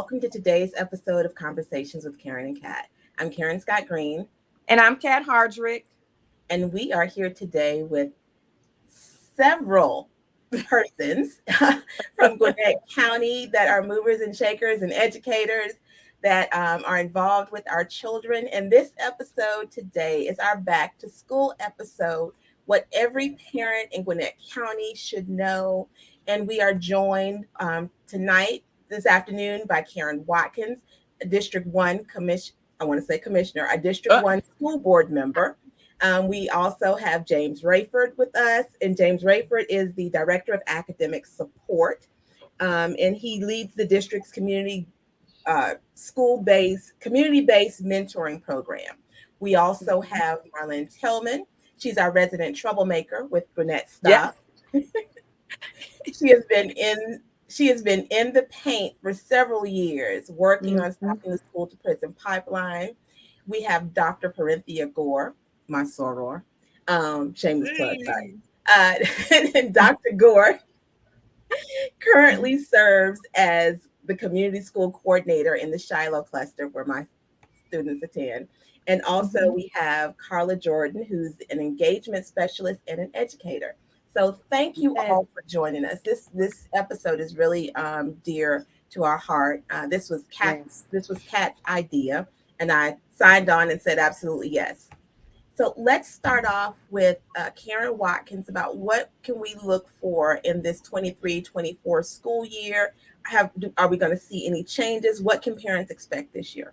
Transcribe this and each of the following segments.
welcome to today's episode of Conversations with Karen and Kat. I'm Karen Scott Green. And I'm Kat Hardrick. And we are here today with several persons from Gwinnett County that are movers and shakers and educators that are involved with our children. And this episode today is our back to school episode, what every parent in Gwinnett County should know. And we are joined this afternoon by Karen Watkins, a District 1 commissioner, a District 1 school board member. We also have James Rayford with us, and James Rayford is the Director of Academic Support, and he leads the district's community-based mentoring program. We also have Marlyn Tillman. She's our resident troublemaker with Gwinnett Stopp. Yes. She has been in the paint for several years, working on stopping the school to prison pipeline. We have Dr. Peryenthia Gore, my soror, shameless plug, sorry. And Dr. Gore currently serves as the community school coordinator in the Shiloh Cluster, where my students attend. And also we have Carla Jordan, who's an engagement specialist and an educator. So thank you all for joining us. This episode is really dear to our heart. This was Kat's idea, and I signed on and said absolutely yes. So let's start off with Karen Watkins about what can we look for in this 23-24 school year. Are we going to see any changes? What can parents expect this year?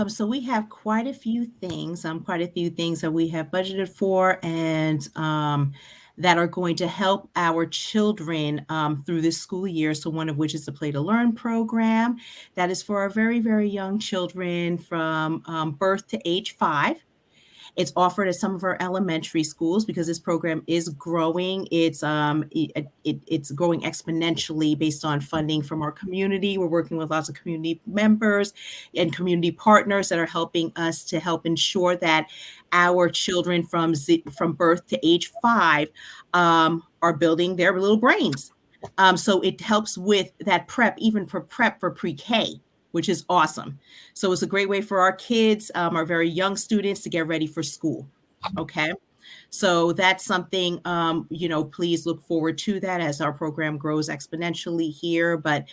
So we have quite a few things that we have budgeted for and that are going to help our children through this school year. So one of which is the Play to Learn program that is for our very, very young children from birth to age 5. It's offered at some of our elementary schools because this program is growing. It's growing exponentially based on funding from our community. We're working with lots of community members and community partners that are helping us to help ensure that our children from birth to age 5 are building their little brains. So it helps with that prep for pre-K, which is awesome. So it's a great way for our kids, our very young students, to get ready for school. Okay. So that's something, please look forward to that as our program grows exponentially here. But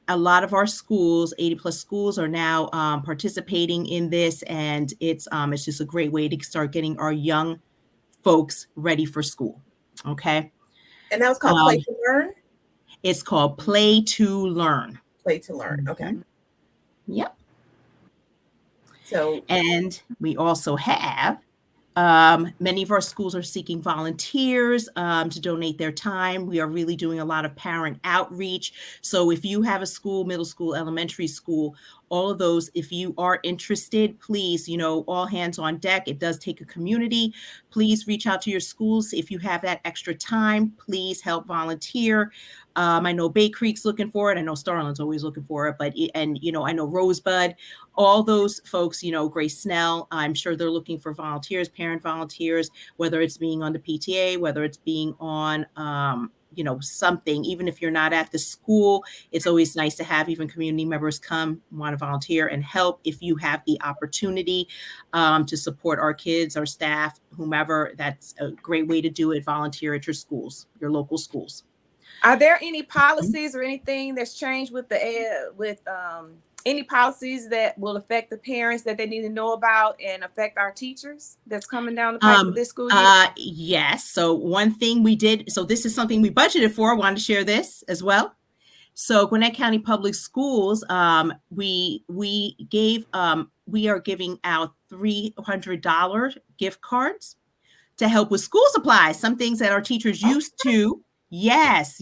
a lot of our schools, 80 plus schools, are now participating in this. And it's just a great way to start getting our young folks ready for school. Okay. And that was called Play to Learn? It's called Play to Learn. Play to Learn. Okay. Yep. So, and we also have many of our schools are seeking volunteers to donate their time. We are really doing a lot of parent outreach. So if you have a school, middle school, elementary school, all of those, if you are interested, please, all hands on deck. It does take a community. Please reach out to your schools. If you have that extra time, please help volunteer. I know Bay Creek's looking for it. I know Starland's always looking for it, I know Rosebud, all those folks, Grace Snell, I'm sure they're looking for volunteers, parent volunteers, whether it's being on the PTA, whether it's being on, something. Even if you're not at the school, it's always nice to have even community members come, want to volunteer and help. If you have the opportunity to support our kids, our staff, whomever, that's a great way to do it. Volunteer at your schools, your local schools. Are there any policies or anything that's changed with any policies that will affect the parents that they need to know about and affect our teachers that's coming down the pipe for this school year? Yes. So one thing we did, so this is something we budgeted for. I wanted to share this as well. So Gwinnett County Public Schools, we are giving out $300 gift cards to help with school supplies, some things that our teachers used to. Yes.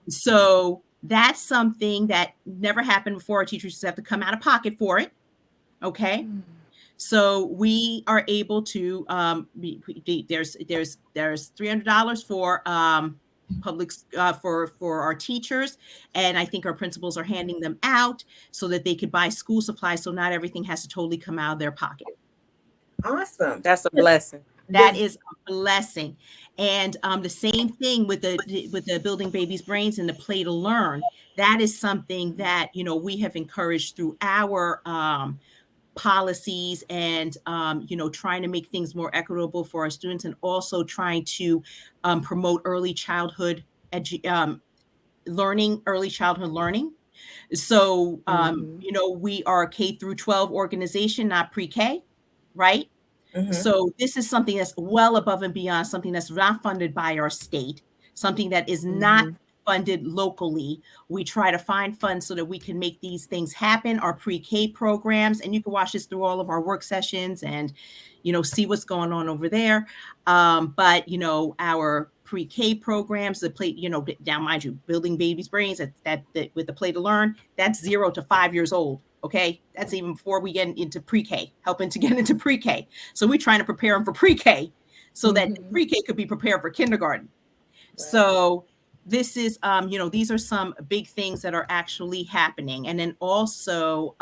So that's something that never happened before. Our teachers just have to come out of pocket for it. Okay. So we are able to, there's $300 for public for our teachers, and I think our principals are handing them out so that they could buy school supplies. So not everything has to totally come out of their pocket. Awesome. That's a blessing. That is a blessing. And the same thing with the building babies' brains and the play to learn. That is something that, we have encouraged through our policies and, trying to make things more equitable for our students, and also trying to promote early childhood learning. So, we are a K through 12 organization, not pre-K, right? So this is something that's well above and beyond, something that's not funded by our state, something that is not funded locally. We try to find funds so that we can make these things happen, our pre-K programs, and you can watch this through all of our work sessions and, see what's going on over there. But, our pre-K programs, the play, down, mind you, building babies' brains, that with the play to learn, that's 0 to 5 years old. Okay, that's even before we get into pre-K, helping to get into pre-K. So we're trying to prepare them for pre-K so that pre-K could be prepared for kindergarten. Right. So this is, these are some big things that are actually happening. And then also,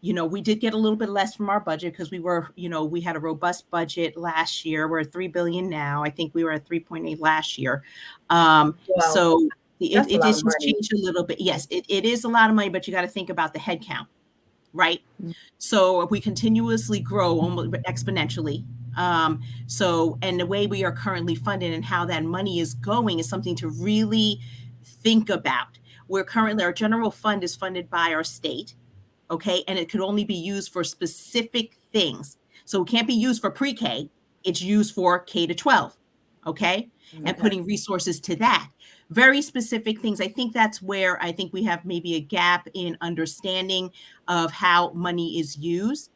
we did get a little bit less from our budget because we had a robust budget last year. We're at $3 billion now. I think we were at 3.8 last year. Wow. So it just changed a little bit. Yes, it is a lot of money, but you got to think about the head count, right? So we continuously grow almost exponentially. And the way we are currently funded and how that money is going is something to really think about. Our general fund is funded by our state, okay? And it could only be used for specific things. So it can't be used for pre-K. It's used for K to 12, okay? And putting resources to that. Very specific things. I think that's where I think we have maybe a gap in understanding of how money is used.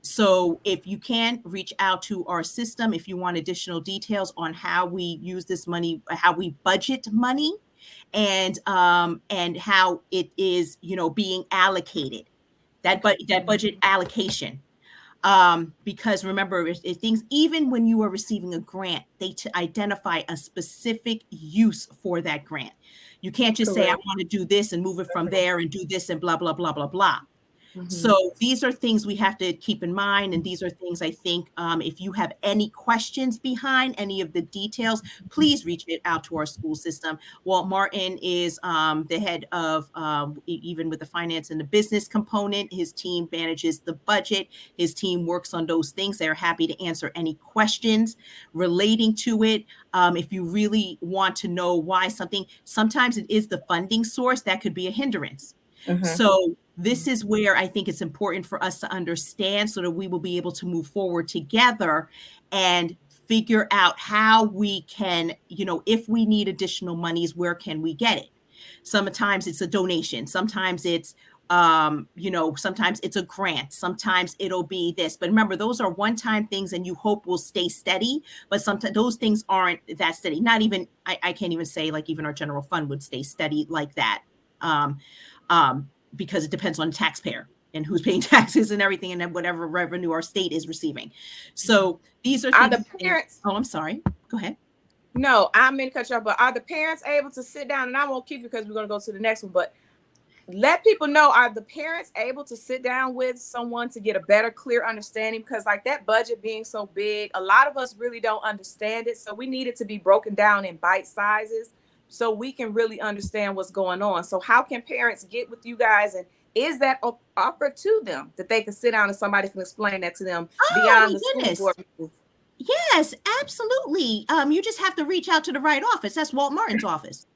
So if you can reach out to our system, if you want additional details on how we use this money, how we budget money, and how it is, being allocated, that budget allocation. Because remember, if things, even when you are receiving a grant, they identify a specific use for that grant. You can't just say, I want to do this and move it from there and do this and blah, blah, blah, blah, blah. So these are things we have to keep in mind. And these are things I think, if you have any questions behind any of the details, please reach out to our school system. Walt Martin is the head of, even with the finance and the business component, his team manages the budget. His team works on those things. They're happy to answer any questions relating to it. If you really want to know why sometimes it is the funding source that could be a hindrance. So this is where I think it's important for us to understand so that we will be able to move forward together and figure out how we can, if we need additional monies, where can we get it? Sometimes it's a donation. Sometimes it's, sometimes it's a grant. Sometimes it'll be this. But remember, those are one-time things and you hope will stay steady. But sometimes those things aren't that steady. Not even, I can't even say like even our general fund would stay steady like that. Because it depends on the taxpayer and who's paying taxes and everything, and then whatever revenue our state is receiving. So these are the parents. Oh, I'm sorry. Go ahead. No, I'm going to cut you off, but are the parents able to sit down? And I won't keep you because we're going to go to the next one, but let people know, are the parents able to sit down with someone to get a better, clear understanding? Because like that budget being so big, a lot of us really don't understand it. So we need it to be broken down in bite sizes so we can really understand what's going on. So how can parents get with you guys, and is that offered to them that they can sit down and somebody can explain that to them beyond the school board? Yes, absolutely. You just have to reach out to the right office. That's Walt Martin's office.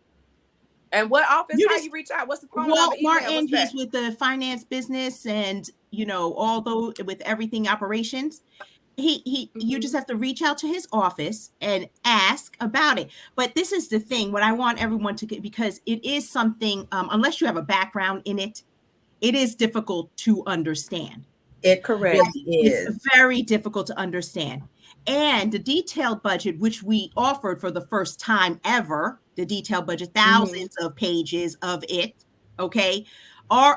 And what office? How you reach out? What's the phone Walt number? Martin, he's with the finance business and, although with everything operations. You just have to reach out to his office and ask about it. But this is the thing, what I want everyone to get, because it is something, unless you have a background in it, it is difficult to understand. It is. It's very difficult to understand. And the detailed budget, which we offered for the first time ever, the detailed budget, thousands of pages of it, okay,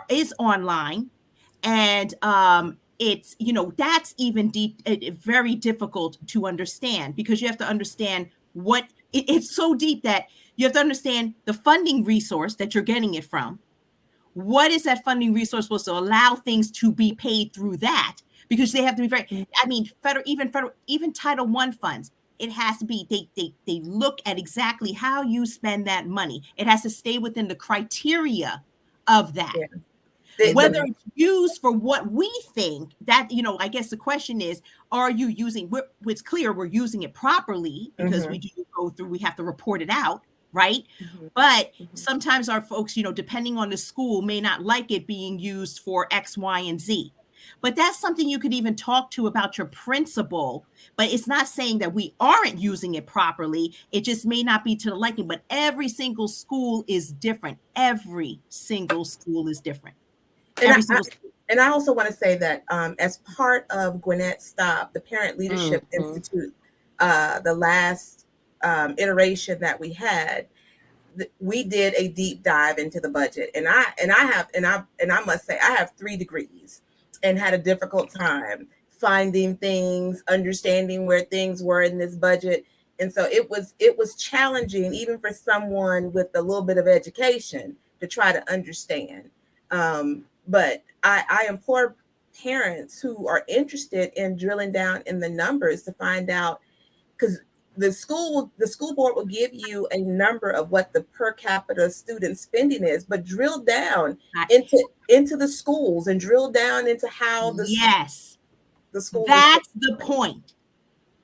is online. And it's, that's even very difficult to understand, because you have to understand it's so deep that you have to understand the funding resource that you're getting it from. What is that funding resource supposed to allow things to be paid through that? because they have to be very, I mean, even Title I funds, it has to be, they look at exactly how you spend that money. It has to stay within the criteria of that. Yeah. Whether it's used for what we think, that, I guess the question is, are you using, it's clear we're using it properly, because we do go through, we have to report it out, right? But sometimes our folks, depending on the school, may not like it being used for X, Y, and Z. But that's something you could even talk to about your principal. But it's not saying that we aren't using it properly. It just may not be to the liking. But every single school is different. Every single school is different. And I also want to say that as part of Gwinnett Stopp, the Parent Leadership Institute, the last iteration that we had, we did a deep dive into the budget. And I must say, I have 3 degrees and had a difficult time finding things, understanding where things were in this budget. And so it was challenging, even for someone with a little bit of education, to try to understand. But I implore parents who are interested in drilling down in the numbers to find out, because the school board will give you a number of what the per capita student spending is, but drill down into the schools and drill down into how the school. That's the point.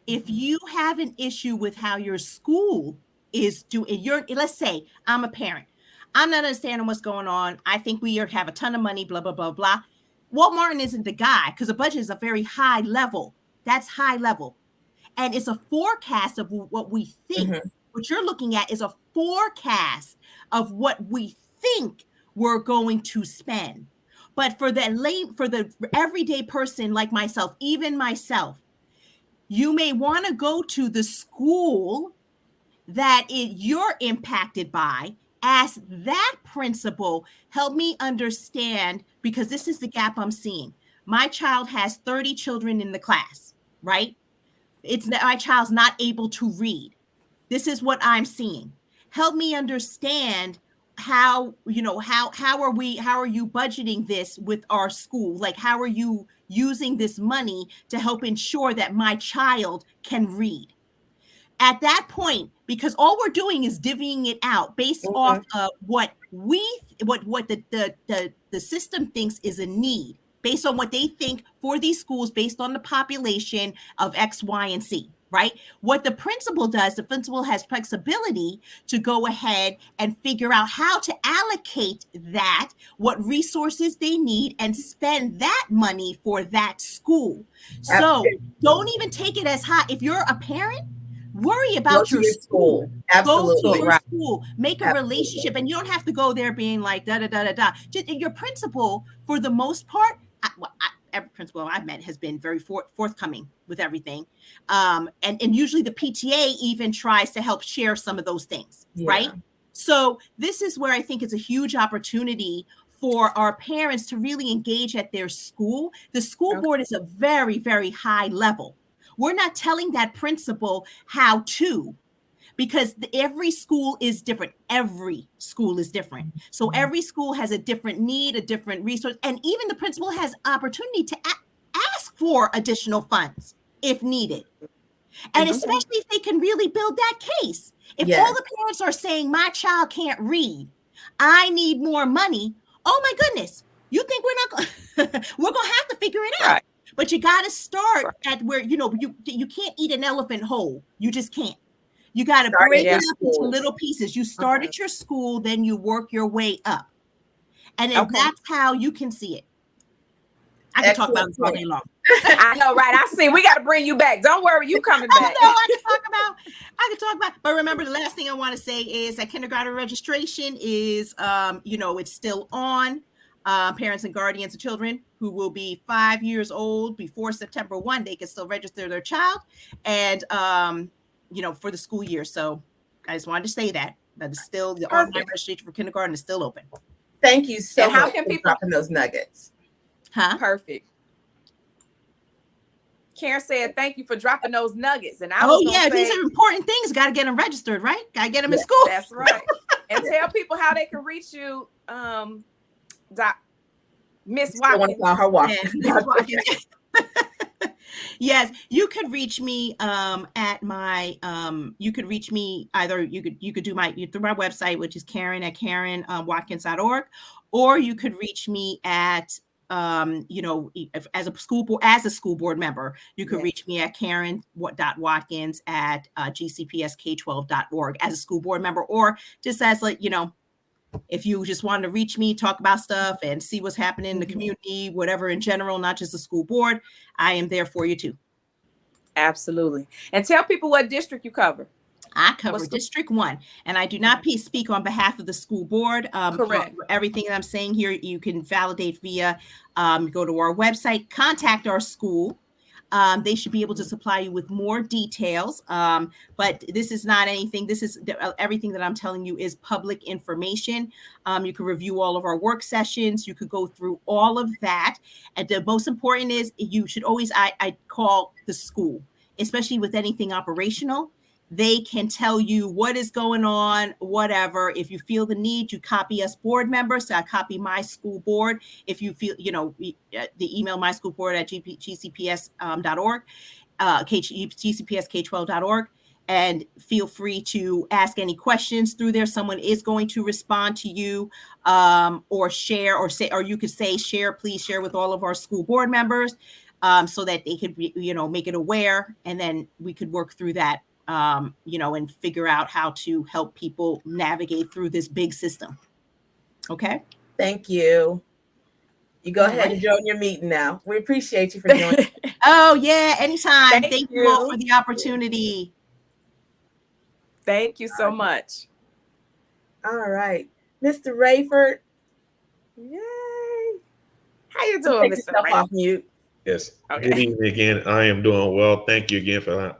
If you have an issue with how your school is doing, let's say I'm a parent. I'm not understanding what's going on. I think we have a ton of money, blah, blah, blah, blah. Walt Martin isn't the guy, because the budget is a very high level. That's high level. And it's a forecast of what we think. What you're looking at is a forecast of what we think we're going to spend. But for the everyday person like myself, even myself, you may want to go to the school that you're impacted by. Ask that principal, help me understand, because this is the gap I'm seeing. My child has 30 children in the class, right? My child's not able to read. This is what I'm seeing. Help me understand how are you budgeting this with our school? Like, how are you using this money to help ensure that my child can read? At that point, because all we're doing is divvying it out based off of what the system thinks is a need, based on what they think for these schools, based on the population of X, Y, and Z, right? What the principal does, the principal has flexibility to go ahead and figure out how to allocate that, what resources they need, and spend that money for that school. So don't even take it as high. If you're a parent, worry about your school. Absolutely. Go to your school. Make a relationship. And you don't have to go there being like, da-da-da-da-da. Just your principal, for the most part, every principal I've met has been very forthcoming with everything. And usually the PTA even tries to help share some of those things, right? So this is where I think it's a huge opportunity for our parents to really engage at their school. The school board is a very, very high level. We're not telling that principal how to, because every school is different. Every school is different. So every school has a different need, a different resource. And even the principal has opportunity to ask for additional funds if needed. And especially if they can really build that case. If all the parents are saying, my child can't read, I need more money. Oh my goodness. You think we're going to have to figure it out. Right. But you got to start at where, you can't eat an elephant whole. You just can't. You got to break it up into little pieces. You start at your school, then you work your way up. And then that's how you can see it. I can talk about this all day long. I know, right? I see. We got to bring you back. Don't worry, you coming back. I can talk about. But remember, the last thing I want to say is that kindergarten registration is, it's still on. Parents and guardians of children who will be 5 years old before September 1, they can still register their child, and for the school year. So I just wanted to say that it's still the online registration for kindergarten is still open. Thank you so much. How can people dropping those nuggets? Perfect. Karen said, "Thank you for dropping those nuggets." And these are important things. Got to get them registered, right? Got to get them in school. That's right. And tell people how they can reach you. Miss Watkins. I want to call her Watkins. Yes, you could reach me at my you could reach me either you could do my through my website, which is Karen at Watkins.org, or you could reach me at as a school board member, you could reach me at Watkins at gcpsk12.org as a school board member, or just as if you just wanted to reach me, talk about stuff and see what's happening in the community, whatever in general, not just the school board, I am there for you too. Absolutely. And tell people what district you cover. I cover District 1, and I do not speak on behalf of the school board. Correct. Everything that I'm saying here, you can validate via go to our website, contact our school. They should be able to supply you with more details. But this is not anything. This is everything that I'm telling you is public information. You can review all of our work sessions. You could go through all of that. And the most important is you should always, I call the school, especially with anything operational. They can tell you what is going on, whatever. If you feel the need, you copy us board members. So I copy my school board. If you feel, the email my school board at gcps.org, gcpsk12.org, and feel free to ask any questions through there. Someone is going to respond to you, or share, or you could say, please share with all of our school board members, so that they could, make it aware, and then we could work through that. And figure out how to help people navigate through this big system. Okay. Thank you. You go ahead and join your meeting now. We appreciate you for joining. Oh yeah, anytime. Thank you all for the opportunity. Thank you so much. All right, Mr. Rayford. Yay! How you doing, Mr. Rayford? Off mute. Yes. Okay. Good evening again. I am doing well. Thank you again for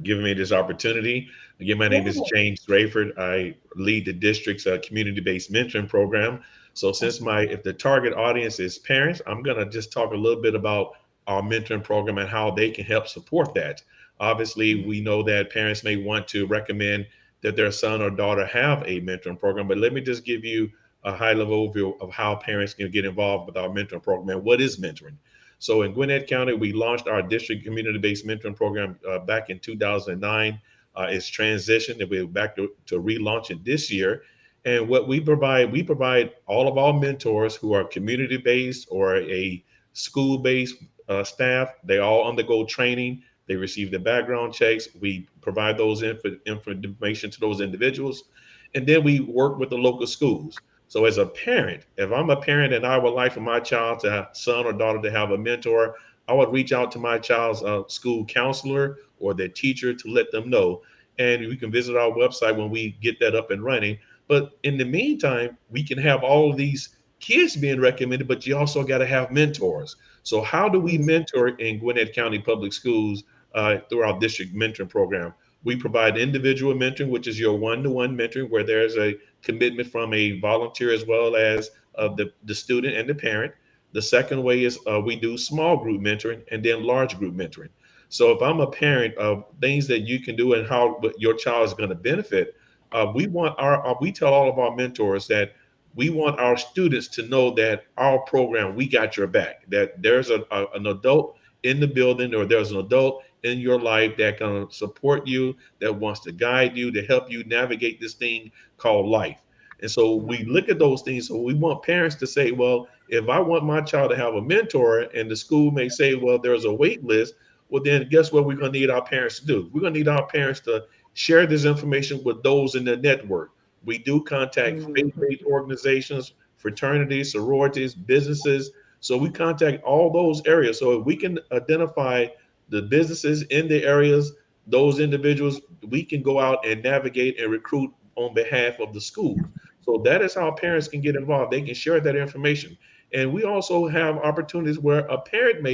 giving me this opportunity. Again, my name is James Rayford. I lead the district's community-based mentoring program. So since if the target audience is parents, I'm going to just talk a little bit about our mentoring program and how they can help support that. Obviously, we know that parents may want to recommend that their son or daughter have a mentoring program, but let me just give you a high-level overview of how parents can get involved with our mentoring program and what is mentoring. So in Gwinnett County, we launched our district community-based mentoring program back in 2009. It's transitioned, and we're back to relaunch it this year. And what we provide all of our mentors who are community-based or a school-based staff. They all undergo training. They receive the background checks. We provide those information to those individuals. And then we work with the local schools. So as a parent, if I'm a parent and I would like for my child to have son or daughter to have a mentor, I would reach out to my child's school counselor or their teacher to let them know. And we can visit our website when we get that up and running. But in the meantime, we can have all of these kids being recommended, but you also got to have mentors. So how do we mentor in Gwinnett County Public Schools through our district mentoring program? We provide individual mentoring, which is your one-to-one mentoring, where there's a commitment from a volunteer as well as the student and the parent. The second way is we do small group mentoring and then large group mentoring. So if I'm a parent of things that you can do and how your child is going to benefit, we tell all of our mentors that we want our students to know that our program, we got your back, that there's an adult in the building, or there's an adult in your life that can support you, that wants to guide you, to help you navigate this thing called life. And so we look at those things. So we want parents to say, well, if I want my child to have a mentor, and the school may say, well, there's a wait list, well, then guess what we're going to need our parents to do? We're going to need our parents to share this information with those in the network. We do contact faith-based organizations, fraternities, sororities, businesses. So we contact all those areas. So if we can identify the businesses in the areas, those individuals, we can go out and navigate and recruit on behalf of the schools. So that is how parents can get involved. They can share that information. And we also have opportunities where a parent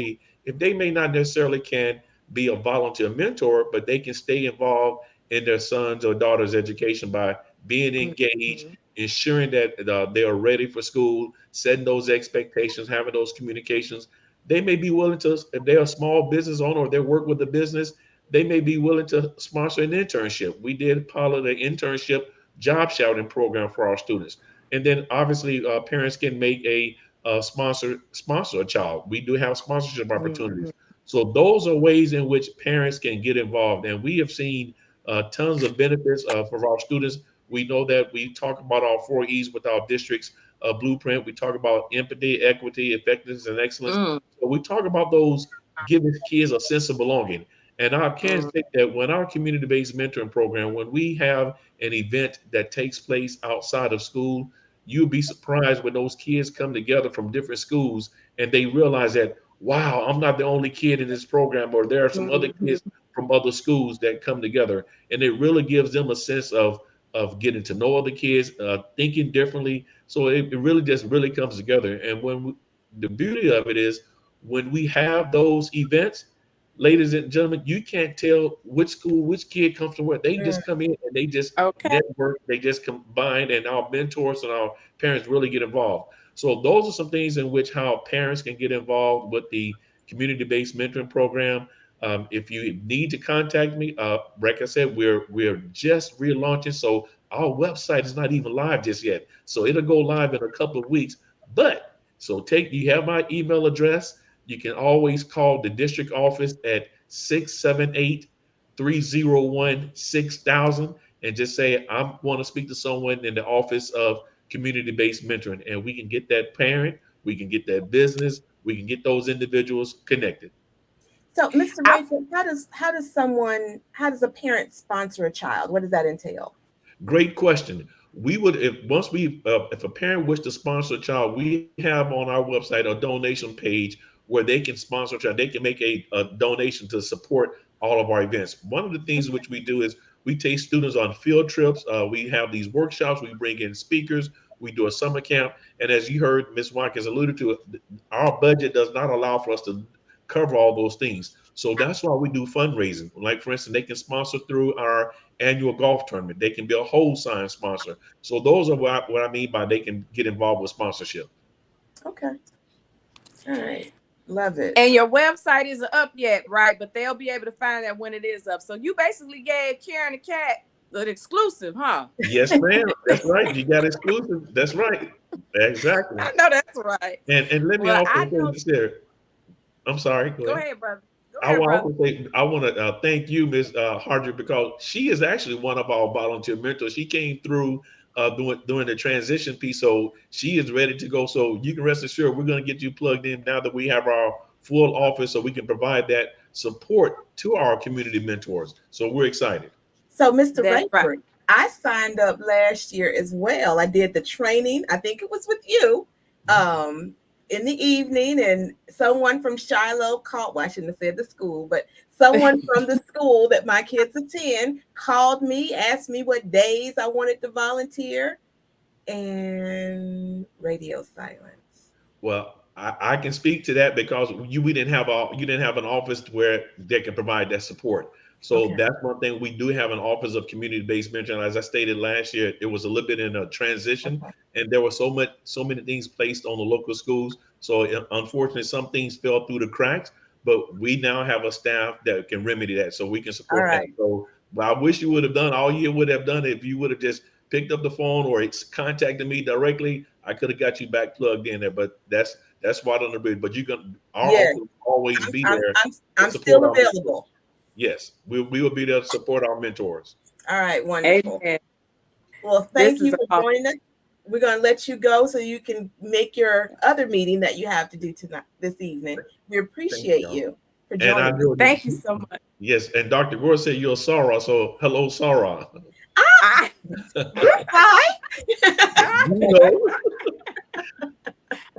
if they may not necessarily can be a volunteer mentor, but they can stay involved in their son's or daughter's education by being engaged, ensuring that they are ready for school, setting those expectations, having those communications. They may be willing to, if they're a small business owner or they work with a business, they may be willing to sponsor an internship. We did pilot an internship job shouting program for our students. And then obviously parents can make a sponsor a child. We do have sponsorship opportunities. So those are ways in which parents can get involved. And we have seen tons of benefits for our students. We know that we talk about our 4 E's with our district's blueprint. We talk about empathy, equity, effectiveness, and excellence. Mm, So we talk about those giving kids a sense of belonging. And I can mm, say that when our community-based mentoring program, when we have an event that takes place outside of school, you'll be surprised when those kids come together from different schools and they realize that, wow, I'm not the only kid in this program, or there are some other mhm, kids from other schools that come together. And it really gives them a sense of getting to know other kids, thinking differently. So it really just really comes together. And the beauty of it is when we have those events, ladies and gentlemen, you can't tell which school, which kid comes from where. They Mm. just come in and they just okay. network, they just combine, and our mentors and our parents really get involved. So those are some things in which how parents can get involved with the community-based mentoring program. If you need to contact me, like I said, we're just relaunching, so our website is not even live just yet. So it'll go live in a couple of weeks. But so you have my email address. You can always call the district office at 678-301-6000 and just say, I want to speak to someone in the office of community-based mentoring. And we can get that parent, we can get that business, we can get those individuals connected. So, Mr. I, Rayford, how does a parent sponsor a child? What does that entail? Great question. We would, if a parent wish to sponsor a child, we have on our website a donation page where they can sponsor a child. They can make a donation to support all of our events. One of the things which we do is we take students on field trips. We have these workshops. We bring in speakers. We do a summer camp. And as you heard Ms. Watkins alluded to, our budget does not allow for us to cover all those things. So that's why we do fundraising. Like, for instance, they can sponsor through our annual golf tournament. They can be a whole sign sponsor. So those are what I mean by they can get involved with sponsorship. Okay. All right. Love it. and your website isn't up yet, right? But they'll be able to find that when it is up. So you basically gave Karen the cat an exclusive, huh? Yes, ma'am. That's right. You got exclusive. That's right. Exactly. I know that's right. And let me Well, also I say know. this here. I'm sorry. Go Go ahead. ahead, brother. Go I ahead, will brother. also say I want to thank you, Ms. Hardrick, because she is actually one of our volunteer mentors. She came through doing the transition piece, so she is ready to go. So you can rest assured we're going to get you plugged in now that we have our full office, so we can provide that support to our community mentors. So we're excited. So, Mr. That's right. Rayford, I signed up last year as well. I did the training. I think it was with you. Um, in the evening, and someone from Shiloh called. Well, I shouldn't have said the school, but someone from the school that my kids attend called me, asked me what days I wanted to volunteer, and radio silence. Well, I can speak to that because we didn't have you didn't have an office where they can provide that support. So Okay. that's one thing. We do have an office of community-based mentoring. As I stated last year, it was a little bit in a transition, Okay. and there were so many things placed on the local schools. So unfortunately, some things fell through the cracks. But we now have a staff that can remedy that, so we can All support that. right. So, but I wish you would have done all you would have done if you would have just picked up the phone or it's contacted me directly. I could have got you back plugged in there. But that's right on the bridge. But our Yeah, office will always I'm be I'm there I'm to I'm support still our mentors. available. Yes, we will be there to support our mentors. All right, wonderful. Amen. Well, This thank is you for awesome. joining us. We're going to let you go so you can make your other meeting that you have to do tonight, this evening. We Thank appreciate you. you for And I joining us. know Thank you so much. yes, and Dr. Gore said you're Sarah, so hello, Sarah. I, Hi. You know,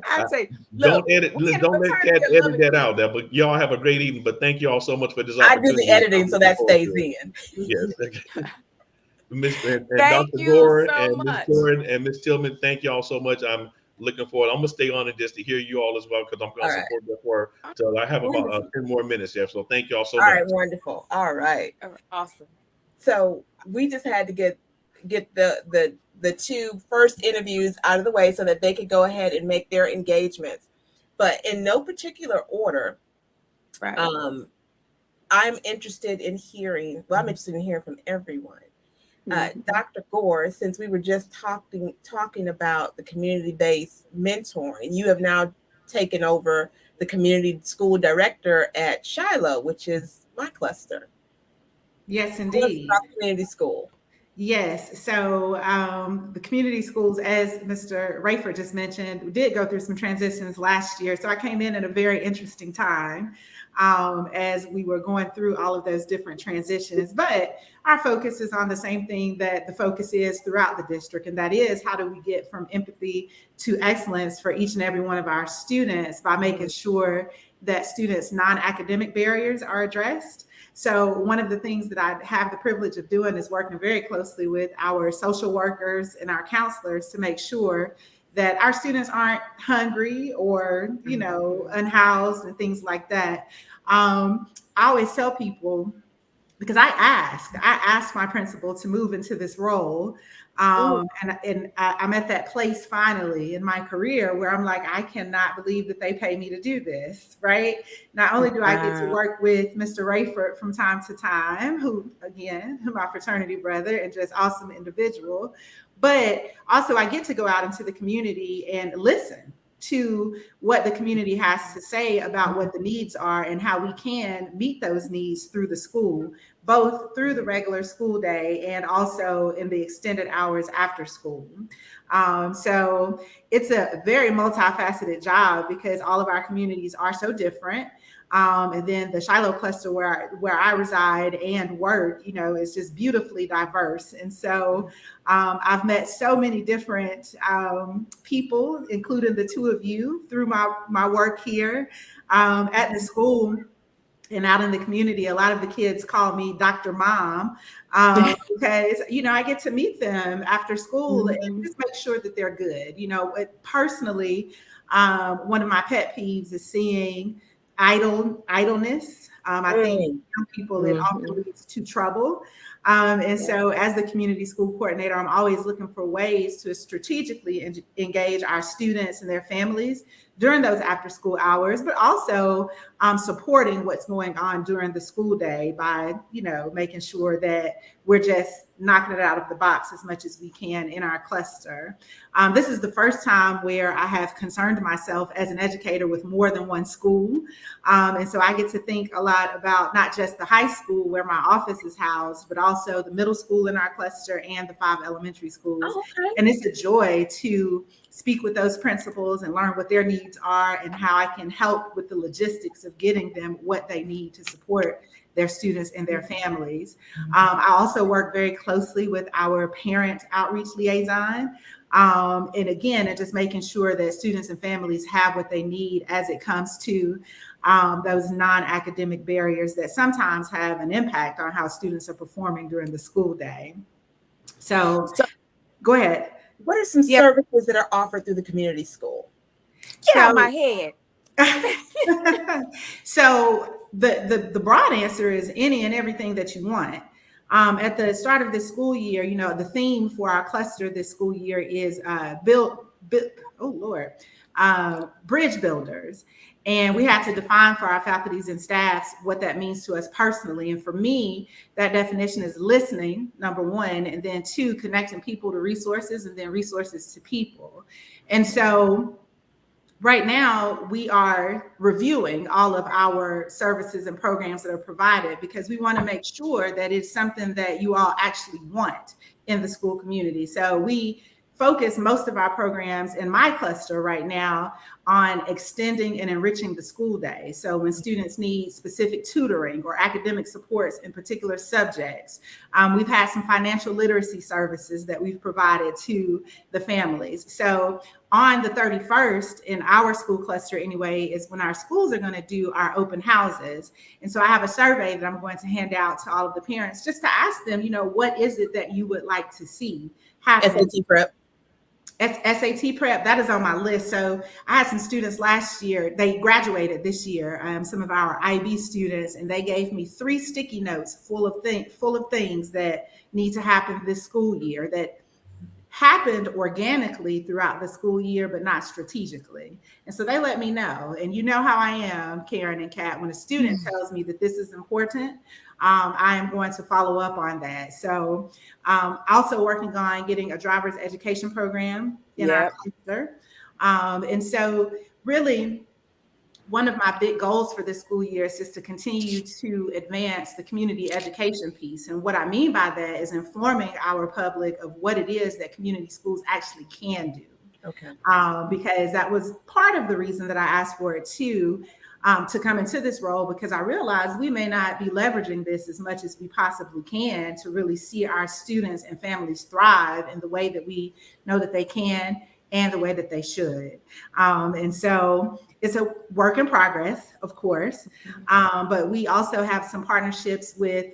I I- say, don't look, edit. we in a Don't let fraternity Kat of edit loving that people. out there. But y'all have a great evening. But thank you all so much for this I do the opportunity. I'm editing so looking that forward stays to it. in. Yes. And Thank Dr. you Gore so and Ms. much. Jordan and Ms. Tillman, thank you all so much. I'm looking forward. I'm gonna stay on it just to hear you all as well because I'm All gonna right. support that for till I have about Wonderful. 10 more minutes there. So thank you all so All right. much. Wonderful. All right. Awesome. So we just had to get the two first interviews out of the way so that they could go ahead and make their engagements. But in no particular order, Right. I'm interested in hearing. Well, I'm interested in hearing from everyone. Mhm. Dr. Gore, since we were just talking about the community-based mentoring, you have now taken over the community school director at Shiloh, which is my cluster. Yes, Tell us indeed. about community school. Yes. So the community schools, as Mr. Rayford just mentioned, did go through some transitions last year. So I came in at a very interesting time as we were going through all of those different transitions. But our focus is on the same thing that the focus is throughout the district. And that is, how do we get from empathy to excellence for each and every one of our students by making sure that students' non-academic barriers are addressed. So one of the things that I have the privilege of doing is working very closely with our social workers and our counselors to make sure that our students aren't hungry or, unhoused and things like that. I always tell people, because I asked my principal to move into this role. And I'm at that place finally in my career where I'm like, I cannot believe that they pay me to do this, right? Not only do I get to work with Mr. Rayford from time to time, who my fraternity brother and just awesome individual, but also I get to go out into the community and listen to what the community has to say about what the needs are and how we can meet those needs through the school, both through the regular school day and also in the extended hours after school. So it's a very multifaceted job because all of our communities are so different. And then the Shiloh cluster where I reside and work, is just beautifully diverse. And so I've met so many different people, including the two of you, through my work here at the school and out in the community. A lot of the kids call me Dr. Mom because, I get to meet them after school and just make sure that they're good. Personally, one of my pet peeves is seeing idleness. I think young people, it often leads to trouble. And so as the community school coordinator, I'm always looking for ways to strategically engage our students and their families during those after school hours, but also supporting what's going on during the school day by, making sure that we're just knocking it out of the box as much as we can in our cluster. This is the first time where I have concerned myself as an educator with more than one school. And so I get to think a lot about not just the high school where my office is housed, but also the middle school in our cluster and the 5 elementary schools. Oh, okay. And it's a joy to speak with those principals and learn what their needs are and how I can help with the logistics of getting them what they need to support their students and their families. I also work very closely with our parent outreach liaison. And again, and just making sure that students and families have what they need as it comes to those non-academic barriers that sometimes have an impact on how students are performing during the school day. So go ahead. What are some services that are offered through the community school? Get out my head. So the broad answer is any and everything that you want. At the start of this school year, the theme for our cluster this school year is bridge builders. And we had to define for our faculties and staffs what that means to us personally. And for me, that definition is listening, number one, and then 2, connecting people to resources, and then resources to people. And so right now, we are reviewing all of our services and programs that are provided because we want to make sure that it's something that you all actually want in the school community. So we focus most of our programs in my cluster right now on extending and enriching the school day. So when students need specific tutoring or academic supports in particular subjects, we've had some financial literacy services that we've provided to the families. So on the 31st in our school cluster anyway, is when our schools are going to do our open houses. And so I have a survey that I'm going to hand out to all of the parents just to ask them, what is it that you would like to see happen? SAT prep. SAT prep, that is on my list. So I had some students last year, they graduated this year, some of our IB students, and they gave me 3 sticky notes full of things that need to happen this school year that happened organically throughout the school year, but not strategically. And so they let me know. And you know how I am, Karen and Kat, when a student tells me that this is important, I am going to follow up on that. So also working on getting a driver's education program in our cluster. And so really, one of my big goals for this school year is just to continue to advance the community education piece. And what I mean by that is informing our public of what it is that community schools actually can do. Okay. Because that was part of the reason that I asked for it too, to come into this role, because I realized we may not be leveraging this as much as we possibly can to really see our students and families thrive in the way that we know that they can and the way that they should. And so it's a work in progress, of course, but we also have some partnerships with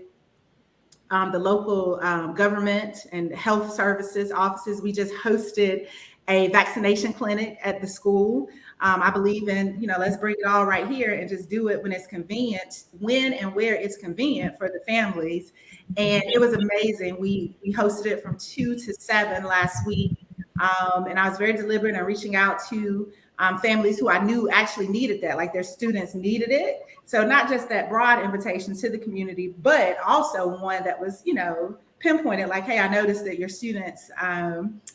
the local government and health services offices. We just hosted a vaccination clinic at the school. I believe in, let's bring it all right here and just do it when it's convenient, when and where it's convenient for the families. And it was amazing. We hosted it from 2 to 7 last week. And I was very deliberate in reaching out to families who I knew actually needed that, like their students needed it. So not just that broad invitation to the community, but also one that was, pinpointed, like, hey, I noticed that your students'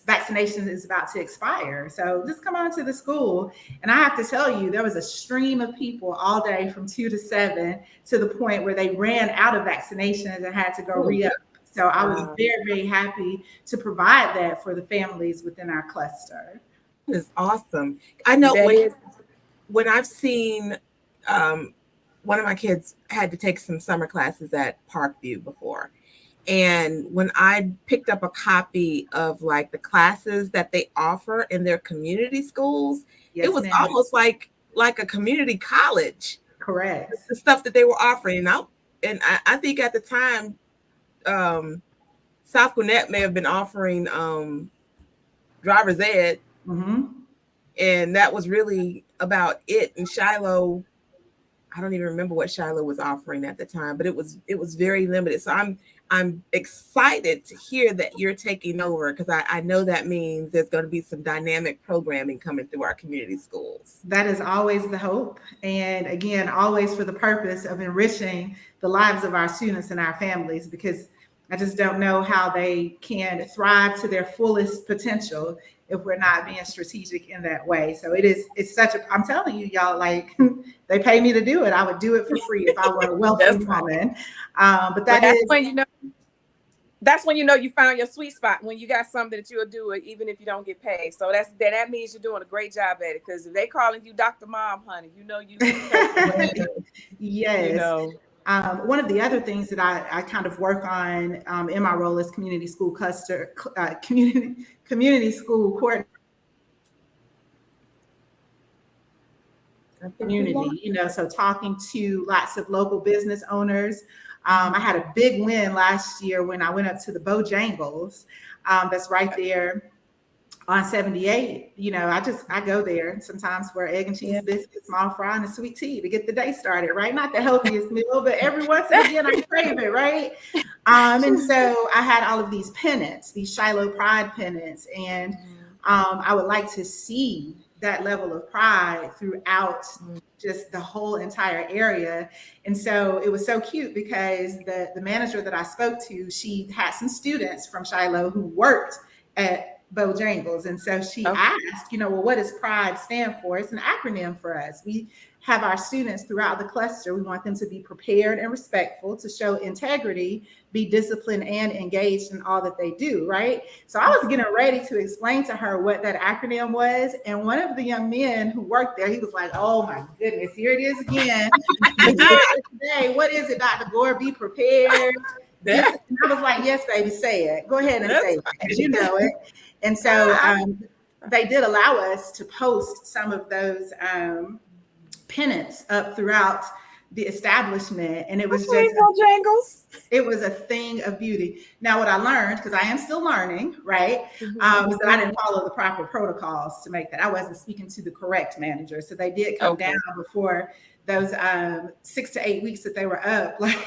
vaccination is about to expire. So just come on to the school. And I have to tell you, there was a stream of people all day from 2 to 7 to the point where they ran out of vaccinations and had to go re-up. So I was very, very happy to provide that for the families within our cluster. It's awesome. I know when I've seen one of my kids had to take some summer classes at Parkview before. And when I picked up a copy of like the classes that they offer in their community schools, it was almost like a community college. Correct. The stuff that they were offering. And I think at the time, South Gwinnett may have been offering driver's ed. Mm-hmm. And that was really about it. And Shiloh, I don't even remember what Shiloh was offering at the time, but it was very limited. So I'm excited to hear that you're taking over, because I know that means there's going to be some dynamic programming coming through our community schools. That is always the hope. And again, always for the purpose of enriching the lives of our students and our families, because I just don't know how they can thrive to their fullest potential if we're not being strategic in that way. So it's such I'm telling you, y'all, like, they pay me to do it. I would do it for free if I were a wealthy woman. But that's when you found your sweet spot, when you got something that you'll do it even if you don't get paid. So that means you're doing a great job at it, because if they calling you Dr. Mom, honey, you. Yes. One of the other things that I kind of work on in my role as community school cluster, community school coordinator, community, so talking to lots of local business owners. I had a big win last year when I went up to the Bojangles, that's right there on 78. I go there sometimes for egg and cheese biscuits, small fry, and a sweet tea to get the day started, right? Not the healthiest meal, but every once in a while I crave it, right? And so I had all of these pennants, these Shiloh Pride pennants, and I would like to see that level of pride throughout just the whole entire area. And so it was so cute, because the manager that I spoke to, she had some students from Shiloh who worked at Bojangles. And so she asked, well, what does PRIDE stand for? It's an acronym for us. We have our students throughout the cluster. We want them to be prepared and respectful, to show integrity, be disciplined and engaged in all that they do, right? So I was getting ready to explain to her what that acronym was. And one of the young men who worked there, he was like, oh my goodness, here it is again. Today, what is it, Dr. Gore? Be prepared. I was like, yes, baby, say it. Go ahead and say it, because you know it. And so they did allow us to post some of those pennants up throughout the establishment, and it was it was a thing of beauty. Now, what I learned, because I am still learning, right, was that I didn't follow the proper protocols to make that. I wasn't speaking to the correct manager, so they did come down before those 6 to 8 weeks that they were up. Like,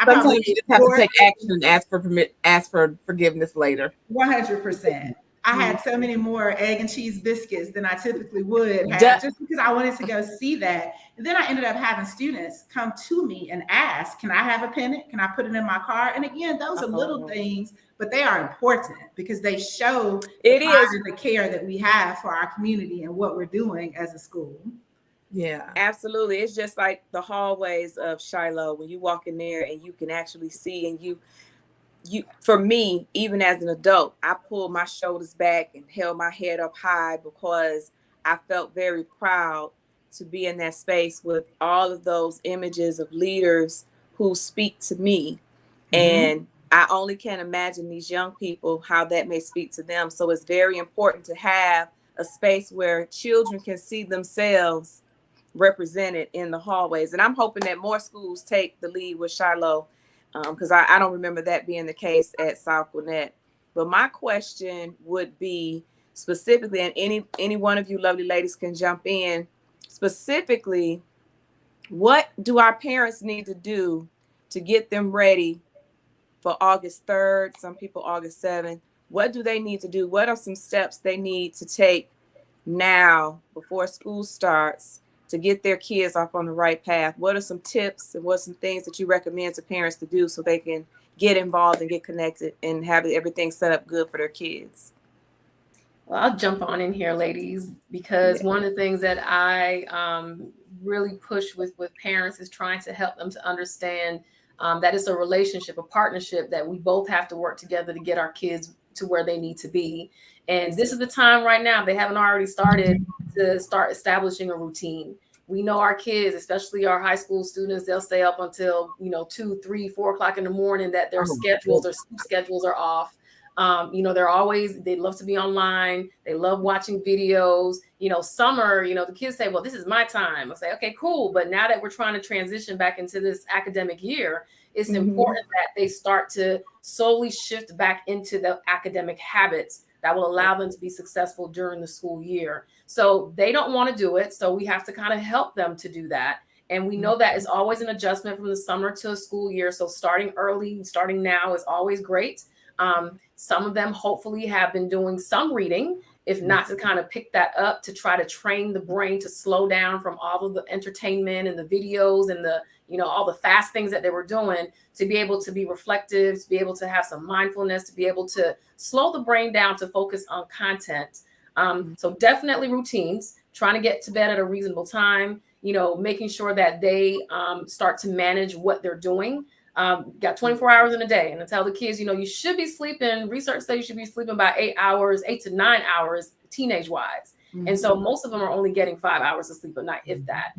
sometimes you just have to take action and ask for forgiveness later. 100%. I had so many more egg and cheese biscuits than I typically would have, just because I wanted to go see that. And then I ended up having students come to me and ask, can I have a pennant? Can I put it in my car? And again, those are little things, but they are important because they show the pride and the care that we have for our community and what we're doing as a school. Yeah, absolutely. It's just like the hallways of Shiloh when you walk in there and you can actually see, and you for me, even as an adult, I pulled my shoulders back and held my head up high because I felt very proud to be in that space with all of those images of leaders who speak to me. And I only can imagine these young people, how that may speak to them. So it's very important to have a space where children can see themselves represented in the hallways. And I'm hoping that more schools take the lead with Shiloh, because I don't remember that being the case at South Gwinnett. But my question would be specifically, and any one of you lovely ladies can jump in, specifically, what do our parents need to do to get them ready for August 3rd, some people August 7th? What do they need to do? What are some steps they need to take now before school starts to get their kids off on the right path? What are some tips and what are some things that you recommend to parents to do so they can get involved and get connected and have everything set up good for their kids? Well, I'll jump on in here, ladies, because one of the things that I really push with parents is trying to help them to understand that it's a relationship, a partnership, that we both have to work together to get our kids to where they need to be. And this is the time right now, if they haven't already started, to start establishing a routine. We know our kids, especially our high school students, they'll stay up until 2, 3, 4 o'clock in the morning, that their schedules or sleep schedules are off. They love to be online. They love watching videos. Summer, the kids say, well, this is my time. I say, okay, cool. But now that we're trying to transition back into this academic year, it's important that they start to slowly shift back into the academic habits that will allow them to be successful during the school year. So they don't want to do it. So we have to kind of help them to do that. And we know that it's always an adjustment from the summer to a school year. So starting early, starting now is always great. Some of them hopefully have been doing some reading, if not to kind of pick that up, to try to train the brain to slow down from all of the entertainment and the videos and the, all the fast things that they were doing, to be able to be reflective, to be able to have some mindfulness, to be able to slow the brain down to focus on content. So definitely routines, trying to get to bed at a reasonable time, making sure that they start to manage what they're doing. Got 24 hours in a day, and I tell the kids, you should be sleeping. Research says you should be sleeping about 8 to 9 hours, teenage wise. And so most of them are only getting 5 hours of sleep a night, if that.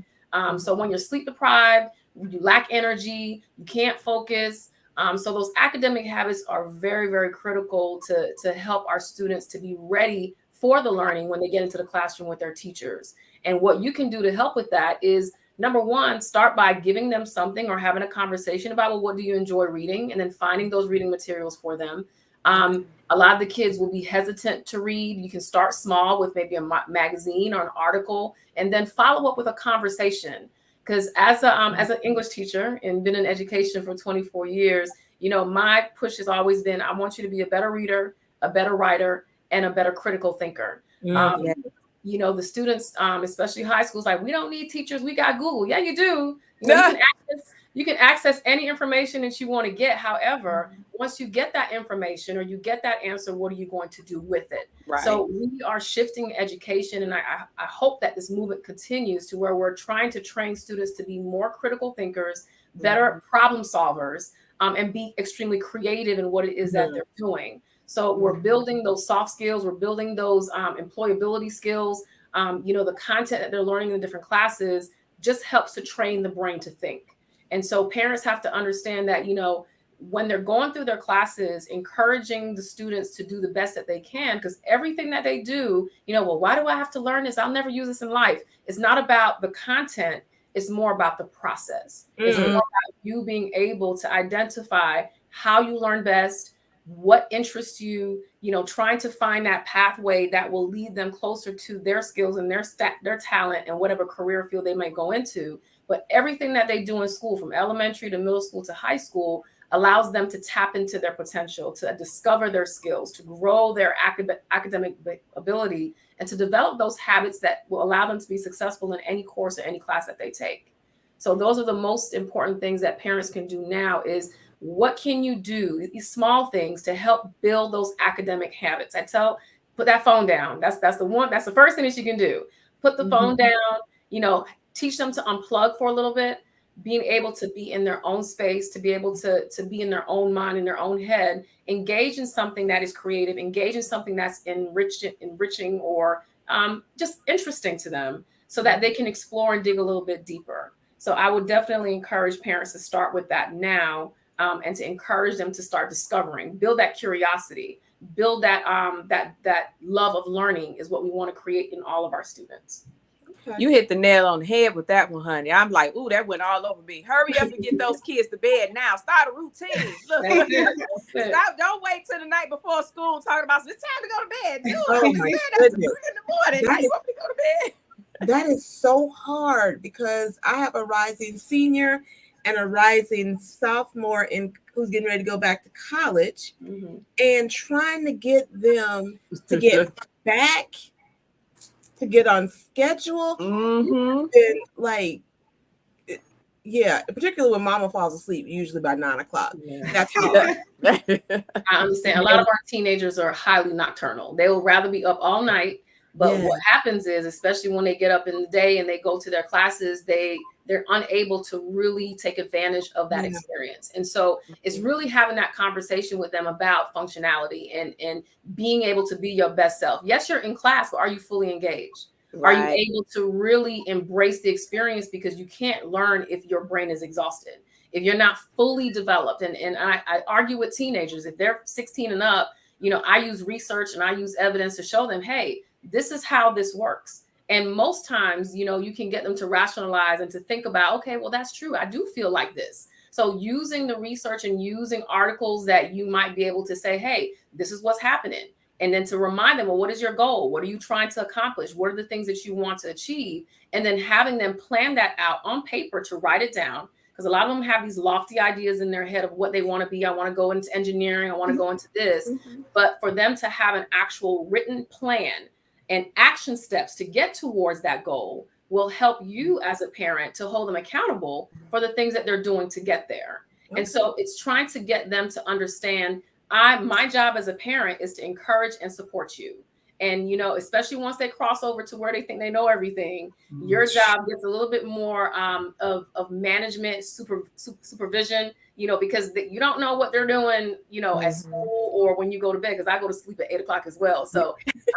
So when you're sleep deprived, you lack energy, you can't focus. So those academic habits are very, very critical to help our students to be ready for the learning when they get into the classroom with their teachers. And what you can do to help with that is, number one, start by giving them something or having a conversation about, well, what do you enjoy reading? And then finding those reading materials for them. A lot of the kids will be hesitant to read. You can start small with maybe a magazine or an article, and then follow up with a conversation. Because as an English teacher and been in education for 24 years, my push has always been, I want you to be a better reader, a better writer, and a better critical thinker. The students, especially high schools, like, we don't need teachers, we got Google. Yeah, you do. You can access any information that you want to get. However, once you get that information or you get that answer, what are you going to do with it? Right. So we are shifting education, and I hope that this movement continues to where we're trying to train students to be more critical thinkers, better problem solvers, and be extremely creative in what it is that they're doing. So we're building those soft skills. We're building those employability skills. The content that they're learning in the different classes just helps to train the brain to think. And so parents have to understand that, when they're going through their classes, encouraging the students to do the best that they can, because everything that they do, well, why do I have to learn this? I'll never use this in life. It's not about the content. It's more about the process. It's more about you being able to identify how you learn best, what interests you, trying to find that pathway that will lead them closer to their skills and their talent and whatever career field they might go into. But everything that they do in school, from elementary to middle school to high school, allows them to tap into their potential, to discover their skills, to grow their academic ability, and to develop those habits that will allow them to be successful in any course or any class that they take. So those are the most important things that parents can do now is what can you do, these small things to help build those academic habits. I tell, put that phone down. That's the first thing that you can do. Put the phone down, teach them to unplug for a little bit, being able to be in their own space, to be able to be in their own mind, in their own head, engage in something that is creative, engage in something that's enriching or just interesting to them so that they can explore and dig a little bit deeper. So I would definitely encourage parents to start with that now and to encourage them to start discovering, build that curiosity, build that that love of learning is what we want to create in all of our students. Okay. You hit the nail on the head with that one, honey. I'm like, ooh, that went all over me. Hurry up and get those kids to bed now. Start a routine. Look, stop. Don't wait till the night before school talking about it's time to go to bed. Oh my goodness. In the morning. Now you want me to go to bed? That is so hard because I have a rising senior and a rising sophomore who's getting ready to go back to college, and trying to get them to get back to get on schedule. And particularly when mama falls asleep, usually by 9 o'clock. That's hard. I understand. A lot of our teenagers are highly nocturnal. They will rather be up all night. But what happens is, especially when they get up in the day and they go to their classes, they're unable to really take advantage of that experience. And so it's really having that conversation with them about functionality and being able to be your best self. Yes, you're in class, but are you fully engaged? Right. Are you able to really embrace the experience? Because you can't learn if your brain is exhausted, if you're not fully developed. And I argue with teenagers, if they're 16 and up, I use research and I use evidence to show them, hey, this is how this works. And most times, you can get them to rationalize and to think about, okay, well, that's true. I do feel like this. So using the research and using articles that you might be able to say, hey, this is what's happening. And then to remind them, well, what is your goal? What are you trying to accomplish? What are the things that you want to achieve? And then having them plan that out on paper to write it down. Because a lot of them have these lofty ideas in their head of what they want to be. I want to go into engineering. I want to go into this. But for them to have an actual written plan and action steps to get towards that goal will help you as a parent to hold them accountable for the things that they're doing to get there. And so it's trying to get them to understand, my job as a parent is to encourage and support you. And, especially once they cross over to where they think they know everything, your job gets a little bit more of management, supervision, because you don't know what they're doing, at school or when you go to bed, because I go to sleep at 8 o'clock as well. So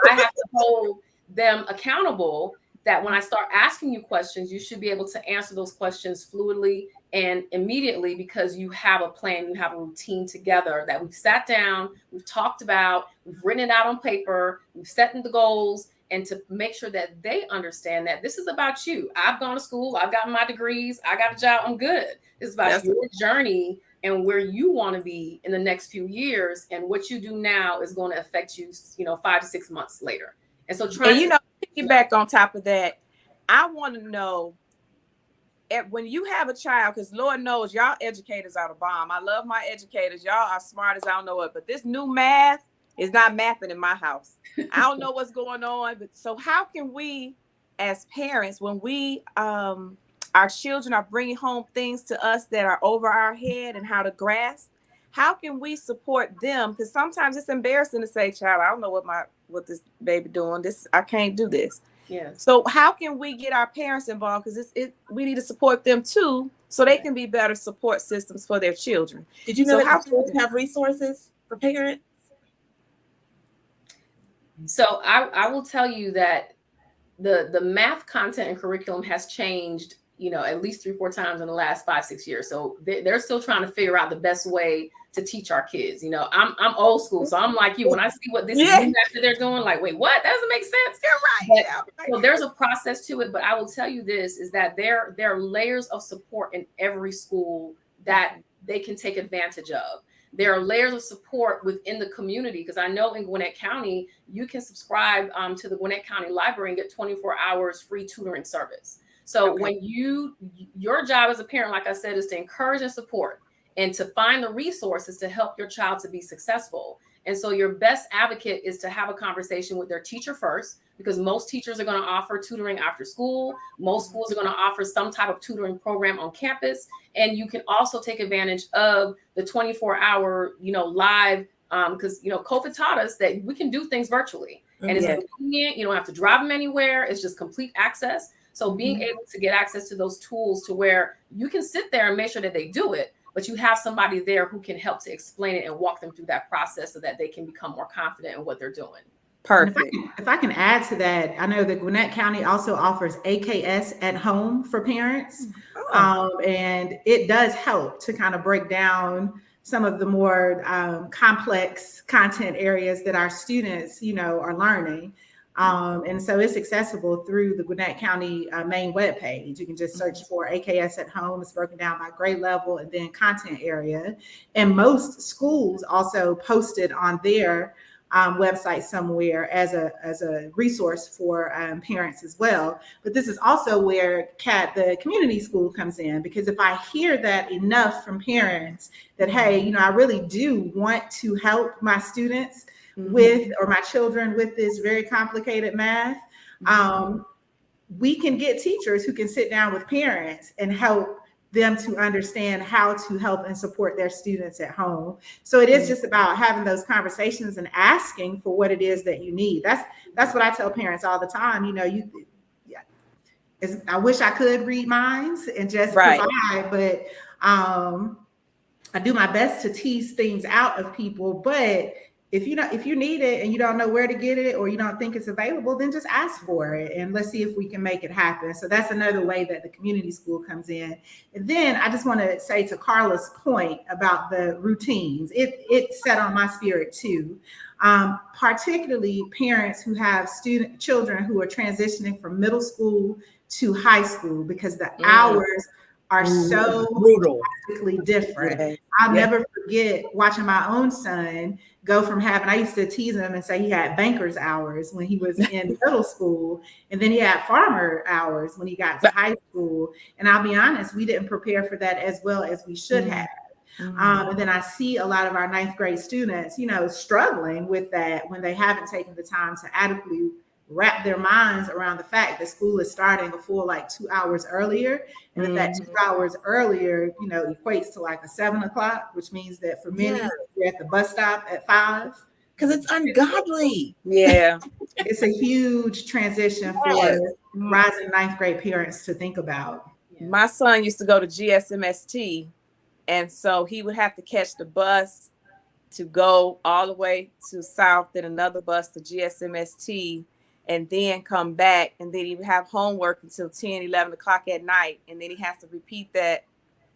I have to hold them accountable that when I start asking you questions, you should be able to answer those questions fluidly and immediately, because you have a plan, you have a routine together that we've sat down, we've talked about, we've written it out on paper, we've set the goals, and to make sure that they understand that this is about you. I've gone to school, I've gotten my degrees, I got a job, I'm good. This is about your journey and where you want to be in the next few years, and what you do now is going to affect you, 5 to 6 months later. And so piggyback on top of that, I want to know, when you have a child, because Lord knows y'all educators are the bomb. I love my educators. Y'all are smart as I don't know it. But this new math is not mathing in my house. I don't know what's going on. But so how can we, as parents, when we our children are bringing home things to us that are over our head and how to grasp, how can we support them? Because sometimes it's embarrassing to say, child, I don't know what this baby doing. I can't do this. Yeah. So how can we get our parents involved? Because we need to support them too, so they can be better support systems for their children. Did you know that schools have resources for parents? So I will tell you that the math content and curriculum has changed, at least 3-4 times in the last 5-6 years. So they're still trying to figure out the best way to teach our kids. I'm old school, so I'm like you. When I see what this is that they're doing, like, wait, what? That doesn't make sense. You're right. So there's a process to it, but I will tell you this, is that there are layers of support in every school that they can take advantage of. There are layers of support within the community, because I know in Gwinnett County, you can subscribe to the Gwinnett County Library and get 24 hours free tutoring service. So when your job as a parent, like I said, is to encourage and support. and to find the resources to help your child to be successful. And so your best advocate is to have a conversation with their teacher first, because most teachers are going to offer tutoring after school. Most schools are going to offer some type of tutoring program on campus. And you can also take advantage of the 24-hour, live, because, COVID taught us that we can do things virtually. And it's convenient. You don't have to drive them anywhere. It's just complete access. So being able to get access to those tools to where you can sit there and make sure that they do it, but you have somebody there who can help to explain it and walk them through that process so that they can become more confident in what they're doing. Perfect. If I can add to that, I know that Gwinnett County also offers AKS at home for parents. And it does help to kind of break down some of the more complex content areas that our students, are learning. And so it's accessible through the Gwinnett County main webpage. You can just search for AKS at home. It's broken down by grade level and then content area. And most schools also post it on their website somewhere as a resource for parents as well. But this is also where the community school comes in, because if I hear that enough from parents that, hey, I really do want to help my students with, or my children with this very complicated math, we can get teachers who can sit down with parents and help them to understand how to help and support their students at home. So it is just about having those conversations and asking for what it is that you need. That's what I tell parents all the time. I wish I could read minds and just provide, but I do my best to tease things out of people. But if you need it and you don't know where to get it, or you don't think it's available, then just ask for it and let's see if we can make it happen. So that's another way that the community school comes in. And then I just want to say, to Carla's point about the routines, it set on my spirit too. Particularly parents who have children who are transitioning from middle school to high school, because the hours are so drastically different. I'll never forget watching my own son go from I used to tease him and say he had banker's hours when he was in middle school, and then he had farmer hours when he got to high school. And I'll be honest, we didn't prepare for that as well as we should have. And then I see a lot of our ninth grade students, struggling with that when they haven't taken the time to adequately wrap their minds around the fact that school is starting a full 2 hours earlier, and that 2 hours earlier, equates to a 7 o'clock, which means that for many, you're at the bus stop at 5. Because it's ungodly. Yeah. It's a huge transition for rising ninth grade parents to think about. My son used to go to GSMST, and so he would have to catch the bus to go all the way to South, then another bus to GSMST, and then come back, and then he would have homework until 10, 11 o'clock at night. And then he has to repeat that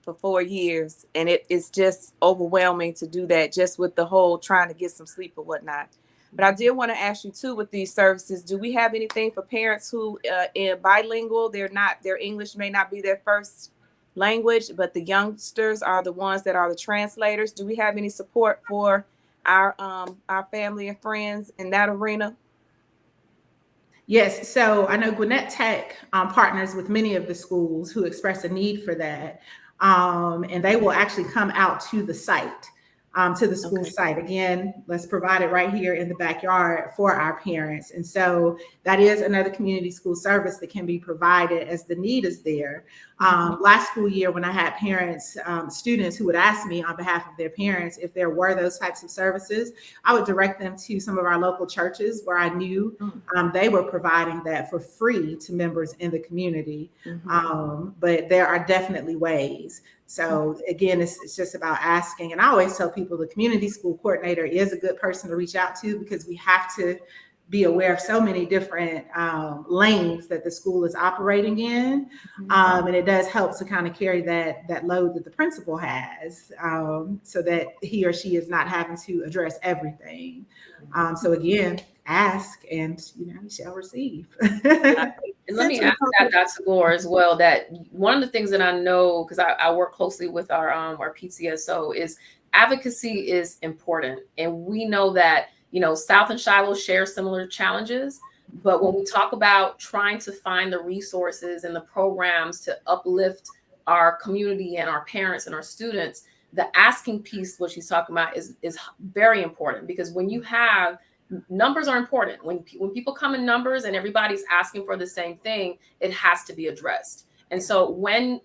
for 4 years. And it's just overwhelming to do that, just with the whole trying to get some sleep or whatnot. But I did want to ask you too, with these services, do we have anything for parents who are bilingual? Their English may not be their first language, but the youngsters are the ones that are the translators. Do we have any support for our family and friends in that arena? Yes, so I know Gwinnett Tech partners with many of the schools who express a need for that, and they will actually come out to the site, to the school site. Again, let's provide it right here in the backyard for our parents. And so that is another community school service that can be provided as the need is there. Last school year, when I had parents, students who would ask me on behalf of their parents if there were those types of services, I would direct them to some of our local churches where I knew they were providing that for free to members in the community. But there are definitely ways. So again, it's just about asking. And I always tell people the community school coordinator is a good person to reach out to, because we have to be aware of so many different lanes that the school is operating in. And it does help to kind of carry that load that the principal has, so that he or she is not having to address everything. So again, ask and you shall receive. And let me add that, Dr. Gore, as well, that one of the things that I know, because I work closely with our PTSO, is advocacy is important. And we know that, South and Shiloh share similar challenges. But when we talk about trying to find the resources and the programs to uplift our community and our parents and our students, the asking piece, what she's talking about, is very important, because when you have numbers are important. When people come in numbers and everybody's asking for the same thing, it has to be addressed. And so when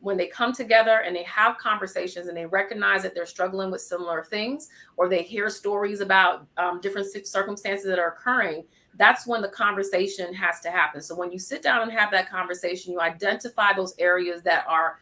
they come together and they have conversations and they recognize that they're struggling with similar things, or they hear stories about different circumstances that are occurring, that's when the conversation has to happen. So when you sit down and have that conversation, you identify those areas that are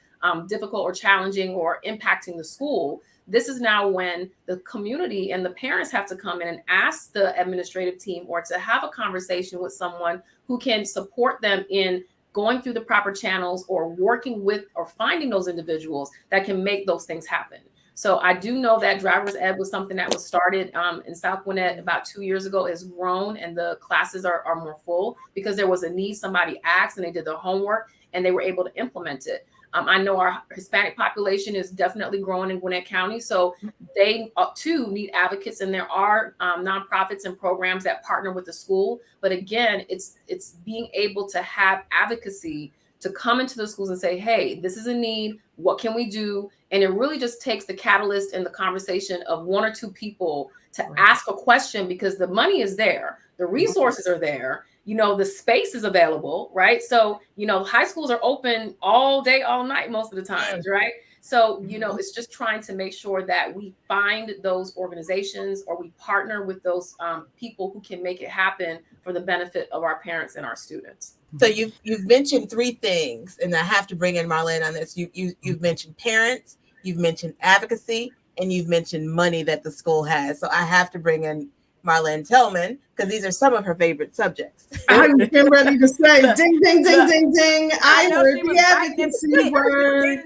difficult or challenging or impacting the school. This is now when the community and the parents have to come in and ask the administrative team, or to have a conversation with someone who can support them in going through the proper channels, or working with or finding those individuals that can make those things happen. So I do know that driver's ed was something that was started in South Gwinnett about 2 years ago. It's grown, and the classes are more full because there was a need. Somebody asked and they did their homework and they were able to implement it. I know our Hispanic population is definitely growing in Gwinnett County, so they too need advocates, and there are nonprofits and programs that partner with the school. But again, it's being able to have advocacy to come into the schools and say, hey, this is a need, what can we do? And it really just takes the catalyst and the conversation of one or two people to ask a question, because the money is there, the resources are there, the space is available, right? So, high schools are open all day, all night, most of the times, right? So, it's just trying to make sure that we find those organizations, or we partner with those people who can make it happen for the benefit of our parents and our students. So you've mentioned three things, and I have to bring in Marlyn on this. You've mentioned parents, you've mentioned advocacy, and you've mentioned money that the school has. So I have to bring in Marlyn Tillman, because these are some of her favorite subjects. I'm getting ready to say, ding, ding, ding, ding, ding. I heard the advocacy word.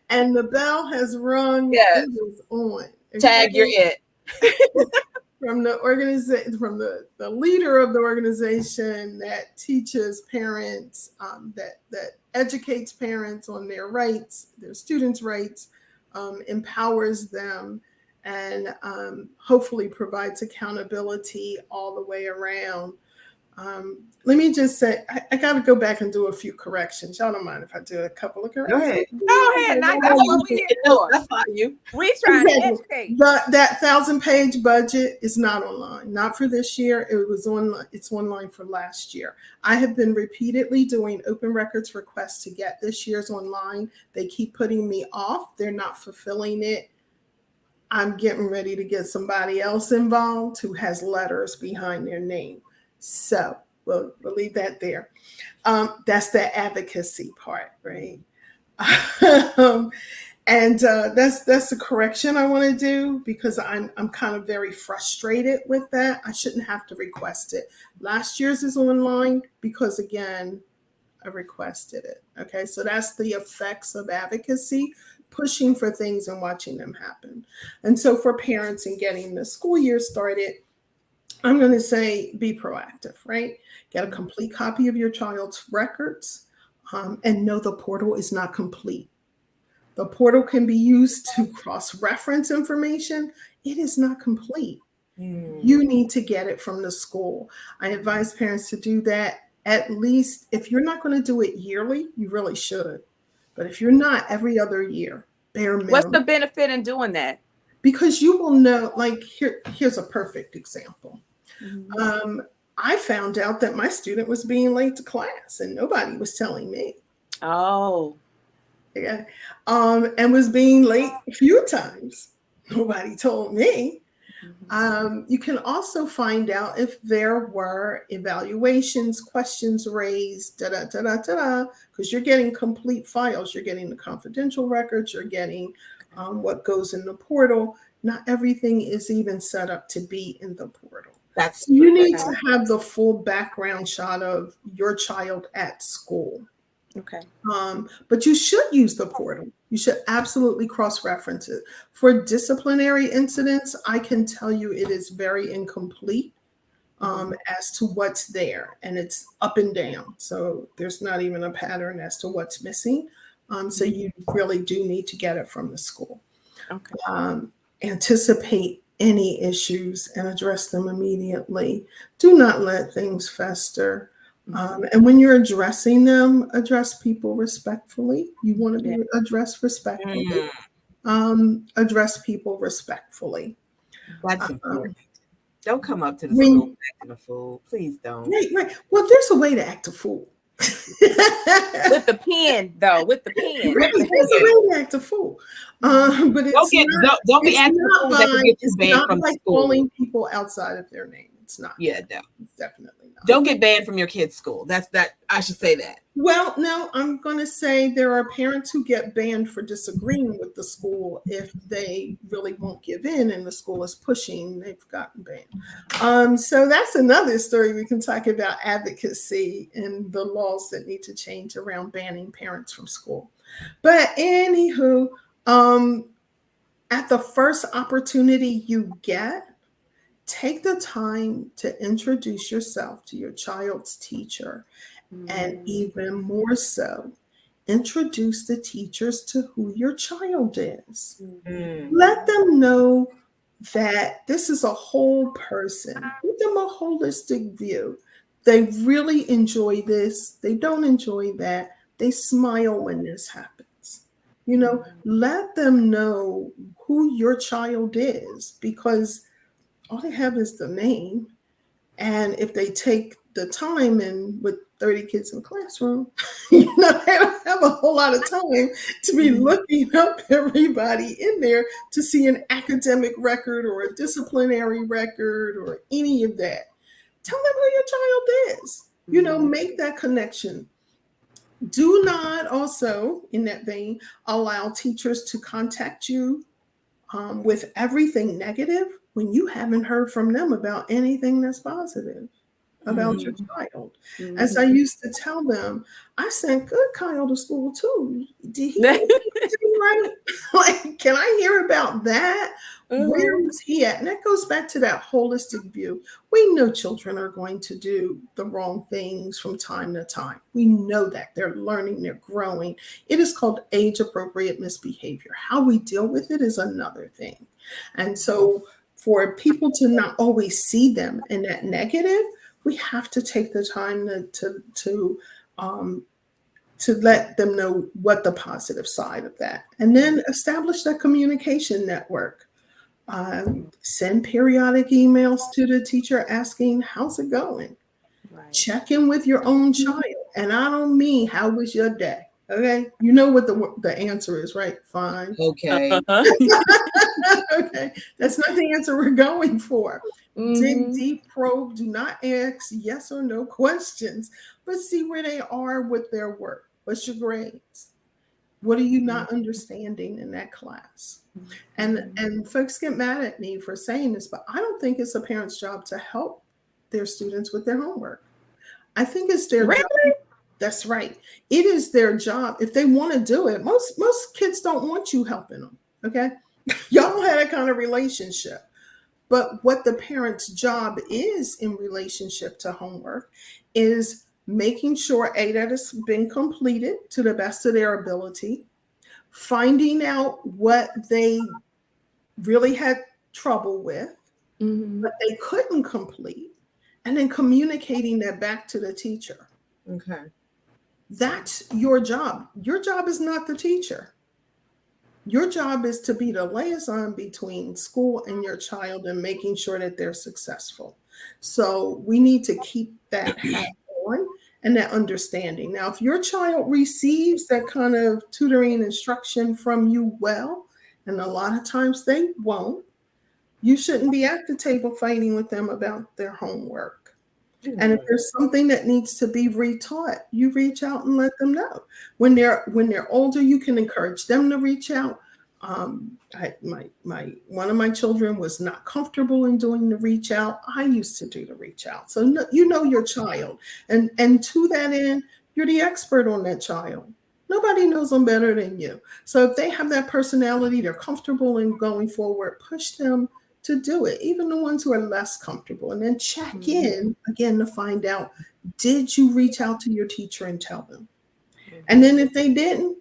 And the bell has rung. Yes. It was on. Tag, you're it. From the organization, from the leader of the organization that teaches parents, that educates parents on their rights, their students' rights, empowers them, and hopefully provides accountability all the way around. Let me just say, I got to go back and do a few corrections. Y'all don't mind if I do a couple of corrections? Go ahead. That's what we here for. That's not you. We trying to educate. That 1,000-page budget is not online. Not for this year. It was online. It's online for last year. I have been repeatedly doing open records requests to get this year's online. They keep putting me off. They're not fulfilling it. I'm getting ready to get somebody else involved who has letters behind their name. So we'll leave that there. That's the advocacy part, right? And that's the correction I want to do, because I'm kind of very frustrated with that. I shouldn't have to request it. Last year's is online because, again, I requested it. Okay, so that's the effects of advocacy, pushing for things and watching them happen. And so for parents and getting the school year started, I'm going to say be proactive, right? Get a complete copy of your child's records, and know the portal is not complete. The portal can be used to cross-reference information. It is not complete. You need to get it from the school. I advise parents to do that at least. If you're not going to do it yearly, you really should. But if you're not, every other year, bare minimum. What's the benefit in doing that? Because you will know, like, here's a perfect example. I found out that my student was being late to class and nobody was telling me. Oh. Yeah. And was being late a few times. Nobody told me. You can also find out if there were evaluations, questions raised, because you're getting complete files. You're getting the confidential records. You're getting what goes in the portal. Not everything is even set up to be in the portal. You need to have the full background shot of your child at school. Okay. But you should use the portal. You should absolutely cross-reference it. For disciplinary incidents, I can tell you it is very incomplete as to what's there, and it's up and down. So there's not even a pattern as to what's missing. So you really do need to get it from the school. Okay. Anticipate any issues and address them immediately. Do not let things fester. And when you're addressing them, address people respectfully. You want to be addressed respectfully. Address people respectfully. That's important. Don't come up to the school acting a fool. Please don't. Right. Well, there's a way to act a fool. With the pen, though. With the pen. Right, there's a way to act a fool. But it's don't be acting a fool that can get you banned from like school. Calling people outside of their name. It's not. Yeah, no. It's definitely not. Don't get banned from your kid's school. I should say that. Well, no, I'm going to say there are parents who get banned for disagreeing with the school if they really won't give in and the school is pushing, they've gotten banned. So that's another story. We can talk about advocacy and the laws that need to change around banning parents from school. But anywho, at the first opportunity you get, take the time to introduce yourself to your child's teacher. And even more so, introduce the teachers to who your child is. Let them know that this is a whole person. Give them a holistic view. They really enjoy this. They don't enjoy that. They smile when this happens. Let them know who your child is, because all they have is the name. And if they take the time, and with 30 kids in the classroom, they don't have a whole lot of time to be looking up everybody in there to see an academic record or a disciplinary record or any of that. Tell them who your child is. Make that connection. Do not also, in that vein, allow teachers to contact you with everything negative when you haven't heard from them about anything that's positive about your child. As I used to tell them, I sent good Kyle to school too. Did he do right? Like, can I hear about that? Where is he at? And that goes back to that holistic view. We know children are going to do the wrong things from time to time. We know that. They're learning, they're growing. It is called age-appropriate misbehavior. How we deal with it is another thing. And so for people to not always see them in that negative, we have to take the time to let them know what the positive side of that, and then establish that communication network. Send periodic emails to the teacher asking, how's it going? Right. Check in with your own child. And I don't mean, how was your day? Okay. You know what the answer is, right? Fine. Okay. Okay. That's not the answer we're going for. Dig deep, probe, do not ask yes or no questions, but see where they are with their work. What's your grades? What are you not understanding in that class? And folks get mad at me for saying this, but I don't think it's a parent's job to help their students with their homework. I think it's their job. That's right. It is their job. If they want to do it, most kids don't want you helping them. Okay. Y'all had a kind of relationship. But what the parent's job is in relationship to homework is making sure that it's been completed to the best of their ability, finding out what they really had trouble with, but they couldn't complete, and then communicating that back to the teacher. Okay. That's your job. Your job is not the teacher. Your job is to be the liaison between school and your child and making sure that they're successful. So we need to keep that hat on and that understanding. Now, if your child receives that kind of tutoring instruction from you, well, and a lot of times they won't, you shouldn't be at the table fighting with them about their homework. And if there's something that needs to be retaught, you reach out and let them know. When they're older, you can encourage them to reach out. One of my children was not comfortable in doing the reach out. I used to do the reach out. So you know your child, and to that end, you're the expert on that child. Nobody knows them better than you. So if they have that personality, they're comfortable in going forward, push them to do it, even the ones who are less comfortable, and then check in again to find out, did you reach out to your teacher and tell them? And then if they didn't,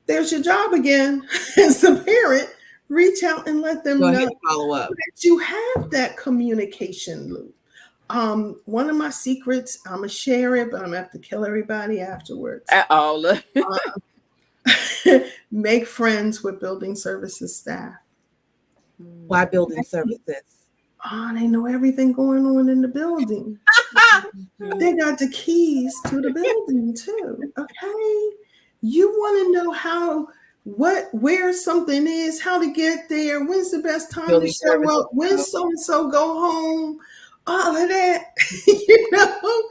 there's your job again as the parent. Reach out and let them know follow up. that you have that communication loop. One of my secrets, I'm gonna share it, but I'm gonna have to kill everybody afterwards. Look. Make friends with building services staff. Why building services? Oh, they know everything going on in the building. They got the keys to the building too. Okay. You want to know where something is, how to get there, when's the best time Building to show services. up, when so-and-so go home, all of that. You know,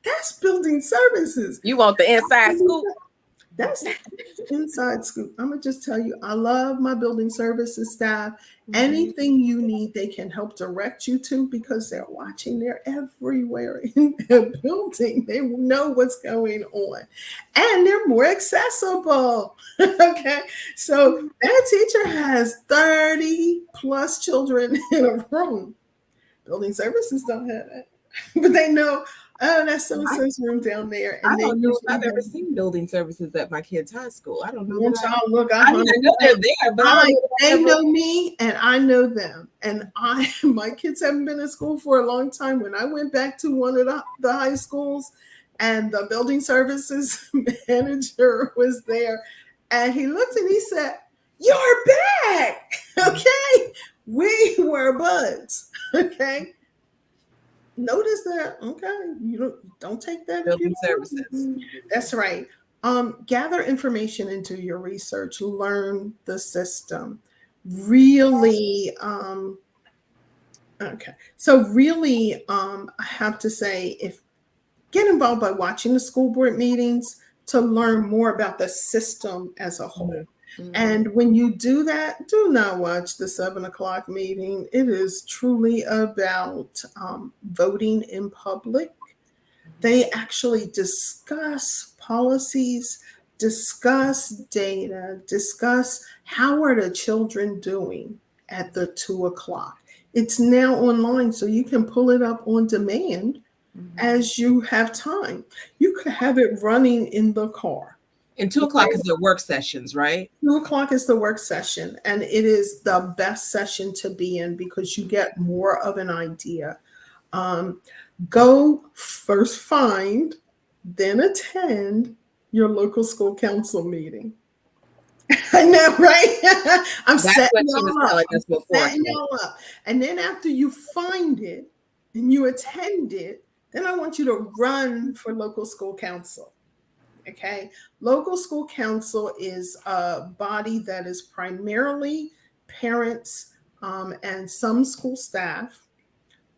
that's building services. You want the inside scoop? That's inside scoop. I'm gonna just tell you, I love my building services staff. Anything you need, they can help direct you to because they're watching. They're everywhere in the building. They know what's going on, and they're more accessible. Okay, so that teacher has 30 plus children in a room. Building services don't have that, but they know. Oh, that's so-and-so's room down there. And I don't know if I've ever seen building services at my kid's high school. I don't know. Look, I mean, I know they're there, but they know me and I know them. And my kids haven't been in school for a long time. When I went back to one of the high schools and the building services manager was there, and he looked and he said, "You're back." Okay. We were buds. Okay. Notice that, okay, you don't take that. Building services. That's right. Gather information into your research, learn the system. Really, okay. So really, I have to say, get involved by watching the school board meetings to learn more about the system as a whole. And when you do that, do not watch the 7:00 meeting. It is truly about voting in public. They actually discuss policies, discuss data, discuss how are the children doing at the 2:00. It's now online, so you can pull it up on demand as you have time. You could have it running in the car. And 2:00 is the work sessions, right? 2:00 is the work session, and it is the best session to be in because you get more of an idea. Go first find, then attend your local school council meeting. I know, right? I'm setting y'all up. And then after you find it and you attend it, then I want you to run for local school council. Okay, local school council is a body that is primarily parents and some school staff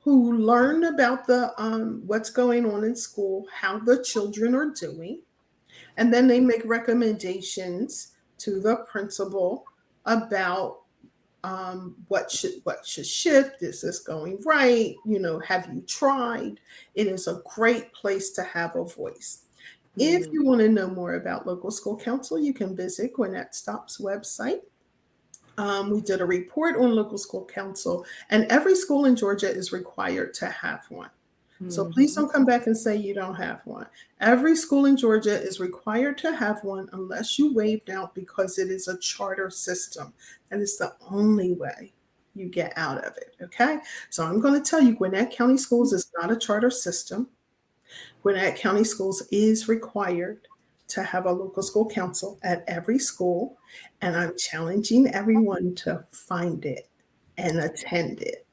who learn about the what's going on in school, how the children are doing, and then they make recommendations to the principal about what should shift. Is this going right? You know, have you tried? It is a great place to have a voice. If you want to know more about local school council, you can visit Gwinnett Stopp's website. We did a report on local school council, and every school in Georgia is required to have one. So please don't come back and say you don't have one. Every school in Georgia is required to have one unless you waived out because it is a charter system. And it's the only way you get out of it, okay? So I'm going to tell you, Gwinnett County Schools is not a charter system. Gwinnett County Schools is required to have a local school council at every school, and I'm challenging everyone to find it and attend it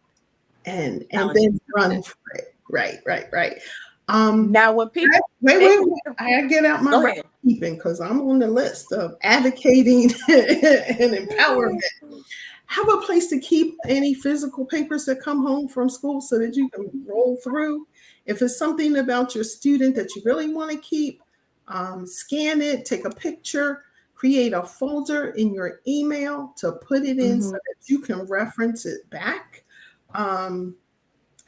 and then run for it. Right. Now, when people wait, I get out my record keeping because I'm on the list of advocating and empowerment. Have a place to keep any physical papers that come home from school so that you can roll through. If it's something about your student that you really want to keep, scan it, take a picture, create a folder in your email to put it in so that you can reference it back.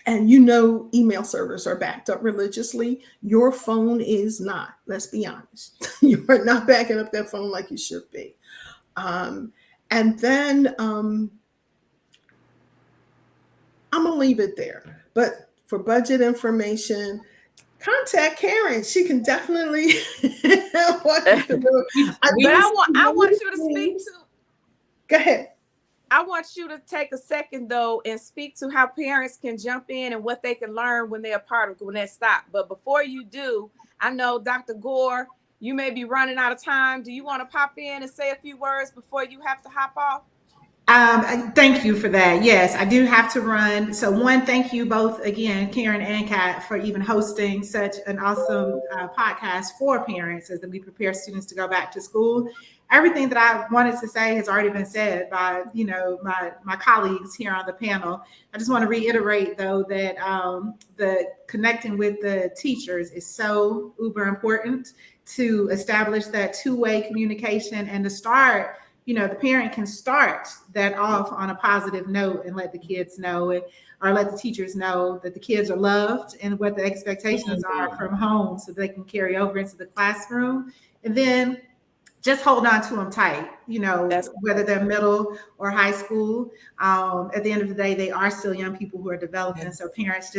And you know, email servers are backed up religiously. Your phone is not, let's be honest. You are not backing up that phone like you should be. And then I'm going to leave it there. But for budget information, contact Karen. She can definitely walk you through. I want you to speak to. Go ahead. I want you to take a second though and speak to how parents can jump in and what they can learn when they're a part of Gwinnett Stopp. But before you do, I know Dr. Gore, you may be running out of time. Do you want to pop in and say a few words before you have to hop off? Thank you for that. Yes, I do have to run. So one, thank you both again, Karen and Kat, for even hosting such an awesome podcast for parents as we prepare students to go back to school. Everything that I wanted to say has already been said by, my colleagues here on the panel. I just want to reiterate though that the connecting with the teachers is so uber important to establish that two-way communication and to start. The parent can start that off on a positive note and let the kids know it, or let the teachers know that the kids are loved and what the expectations are from home so they can carry over into the classroom. And then just hold on to them tight, whether they're middle or high school. At the end of the day, they are still young people who are developing. So parents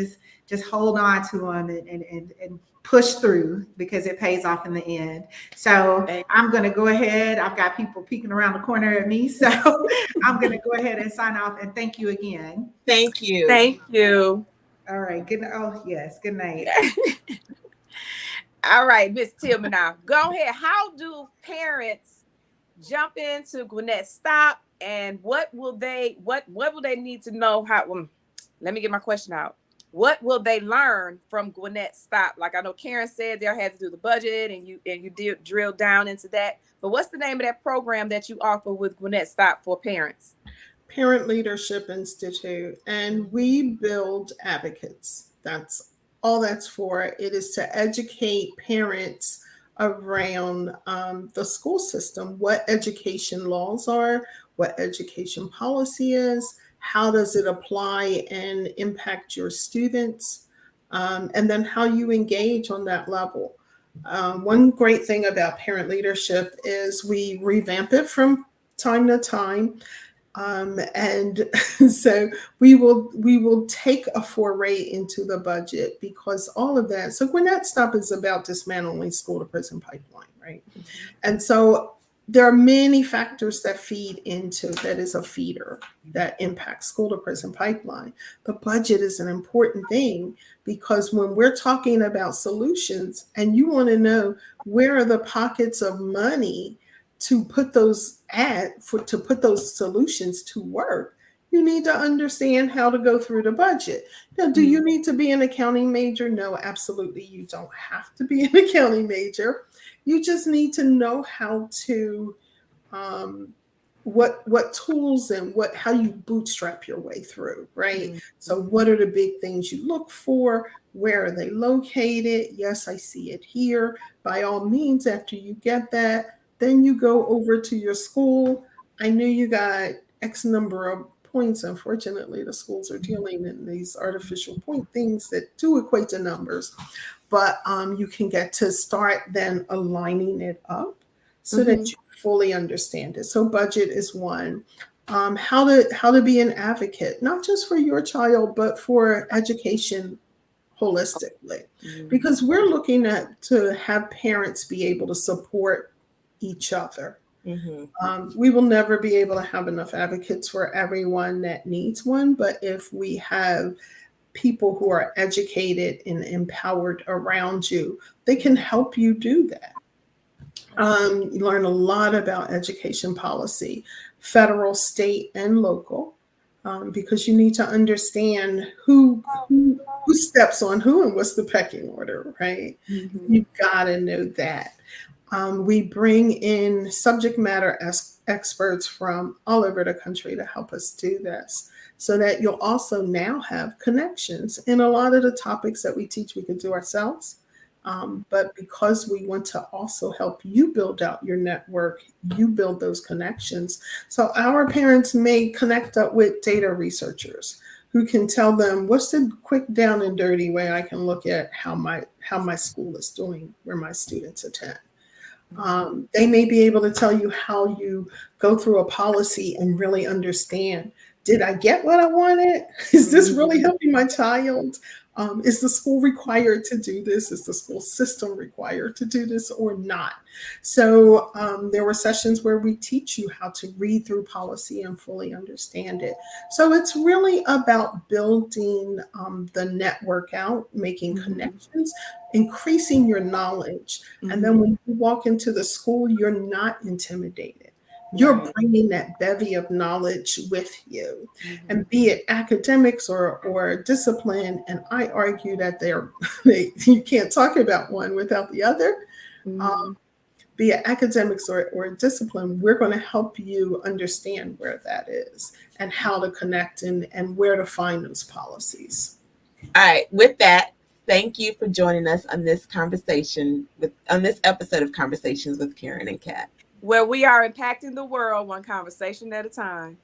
just hold on to them and push through, because it pays off in the end. So I'm going to go ahead. I've got people peeking around the corner at me. So I'm going to go ahead and sign off and thank you again. Thank you. Thank you. All right. Good. Oh, yes. Good night. All right, Ms. Tillman, now go ahead. How do parents jump into Gwinnett Stopp, and what will they need to know? Let me get my question out. What will they learn from Gwinnett Stopp? Like I know Karen said they'll have to do the budget, and you did drill down into that. But what's the name of that program that you offer with Gwinnett Stopp for parents? Parent Leadership Institute, and we build advocates. That's all that's for. It is to educate parents around the school system, what education laws are, what education policy is, how does it apply and impact your students, and then how you engage on that level. One great thing about parent leadership is we revamp it from time to time. And so we will take a foray into the budget, because all of that. So Gwinnett Stopp is about dismantling school to prison pipeline, right? And so there are many factors that feed into that is a feeder that impacts school to prison pipeline. The budget is an important thing, because when we're talking about solutions and you want to know where are the pockets of money to put those to put those solutions to work, you need to understand how to go through the budget. Now, do you need to be an accounting major? No, absolutely. You don't have to be an accounting major. You just need to know how to, what tools and how you bootstrap your way through, right? Mm-hmm. So what are the big things you look for? Where are they located? Yes, I see it here. By all means, after you get that, then you go over to your school. I knew you got X number of points. Unfortunately, the schools are dealing in these artificial point things that do equate to numbers. But you can get to start then aligning it up so that you fully understand it. So budget is one. How to be an advocate, not just for your child, but for education holistically. Because we're looking to have parents be able to support each other. We will never be able to have enough advocates for everyone that needs one, but if we have people who are educated and empowered around you, they can help you do that. You learn a lot about education policy, federal, state, and local, because you need to understand who steps on who and what's the pecking order, right? You've got to know that. We bring in subject matter experts from all over the country to help us do this, so that you'll also now have connections. In a lot of the topics that we teach, we can do ourselves. But because we want to also help you build out your network, you build those connections. So our parents may connect up with data researchers who can tell them what's the quick down and dirty way I can look at how my school is doing, where my students attend. They may be able to tell you how you go through a policy and really understand, did I get what I wanted? Is this really helping my child? Is the school required to do this? Is the school system required to do this or not? So there were sessions where we teach you how to read through policy and fully understand it. So it's really about building the network out, making connections, increasing your knowledge. And then when you walk into the school, you're not intimidated. You're bringing that bevy of knowledge with you, and be it academics or discipline. And I argue that you can't talk about one without the other. Be it academics or discipline, we're going to help you understand where that is and how to connect and where to find those policies. All right. With that, thank you for joining us on this episode of Conversations with Karen and Kat, where we are impacting the world one conversation at a time.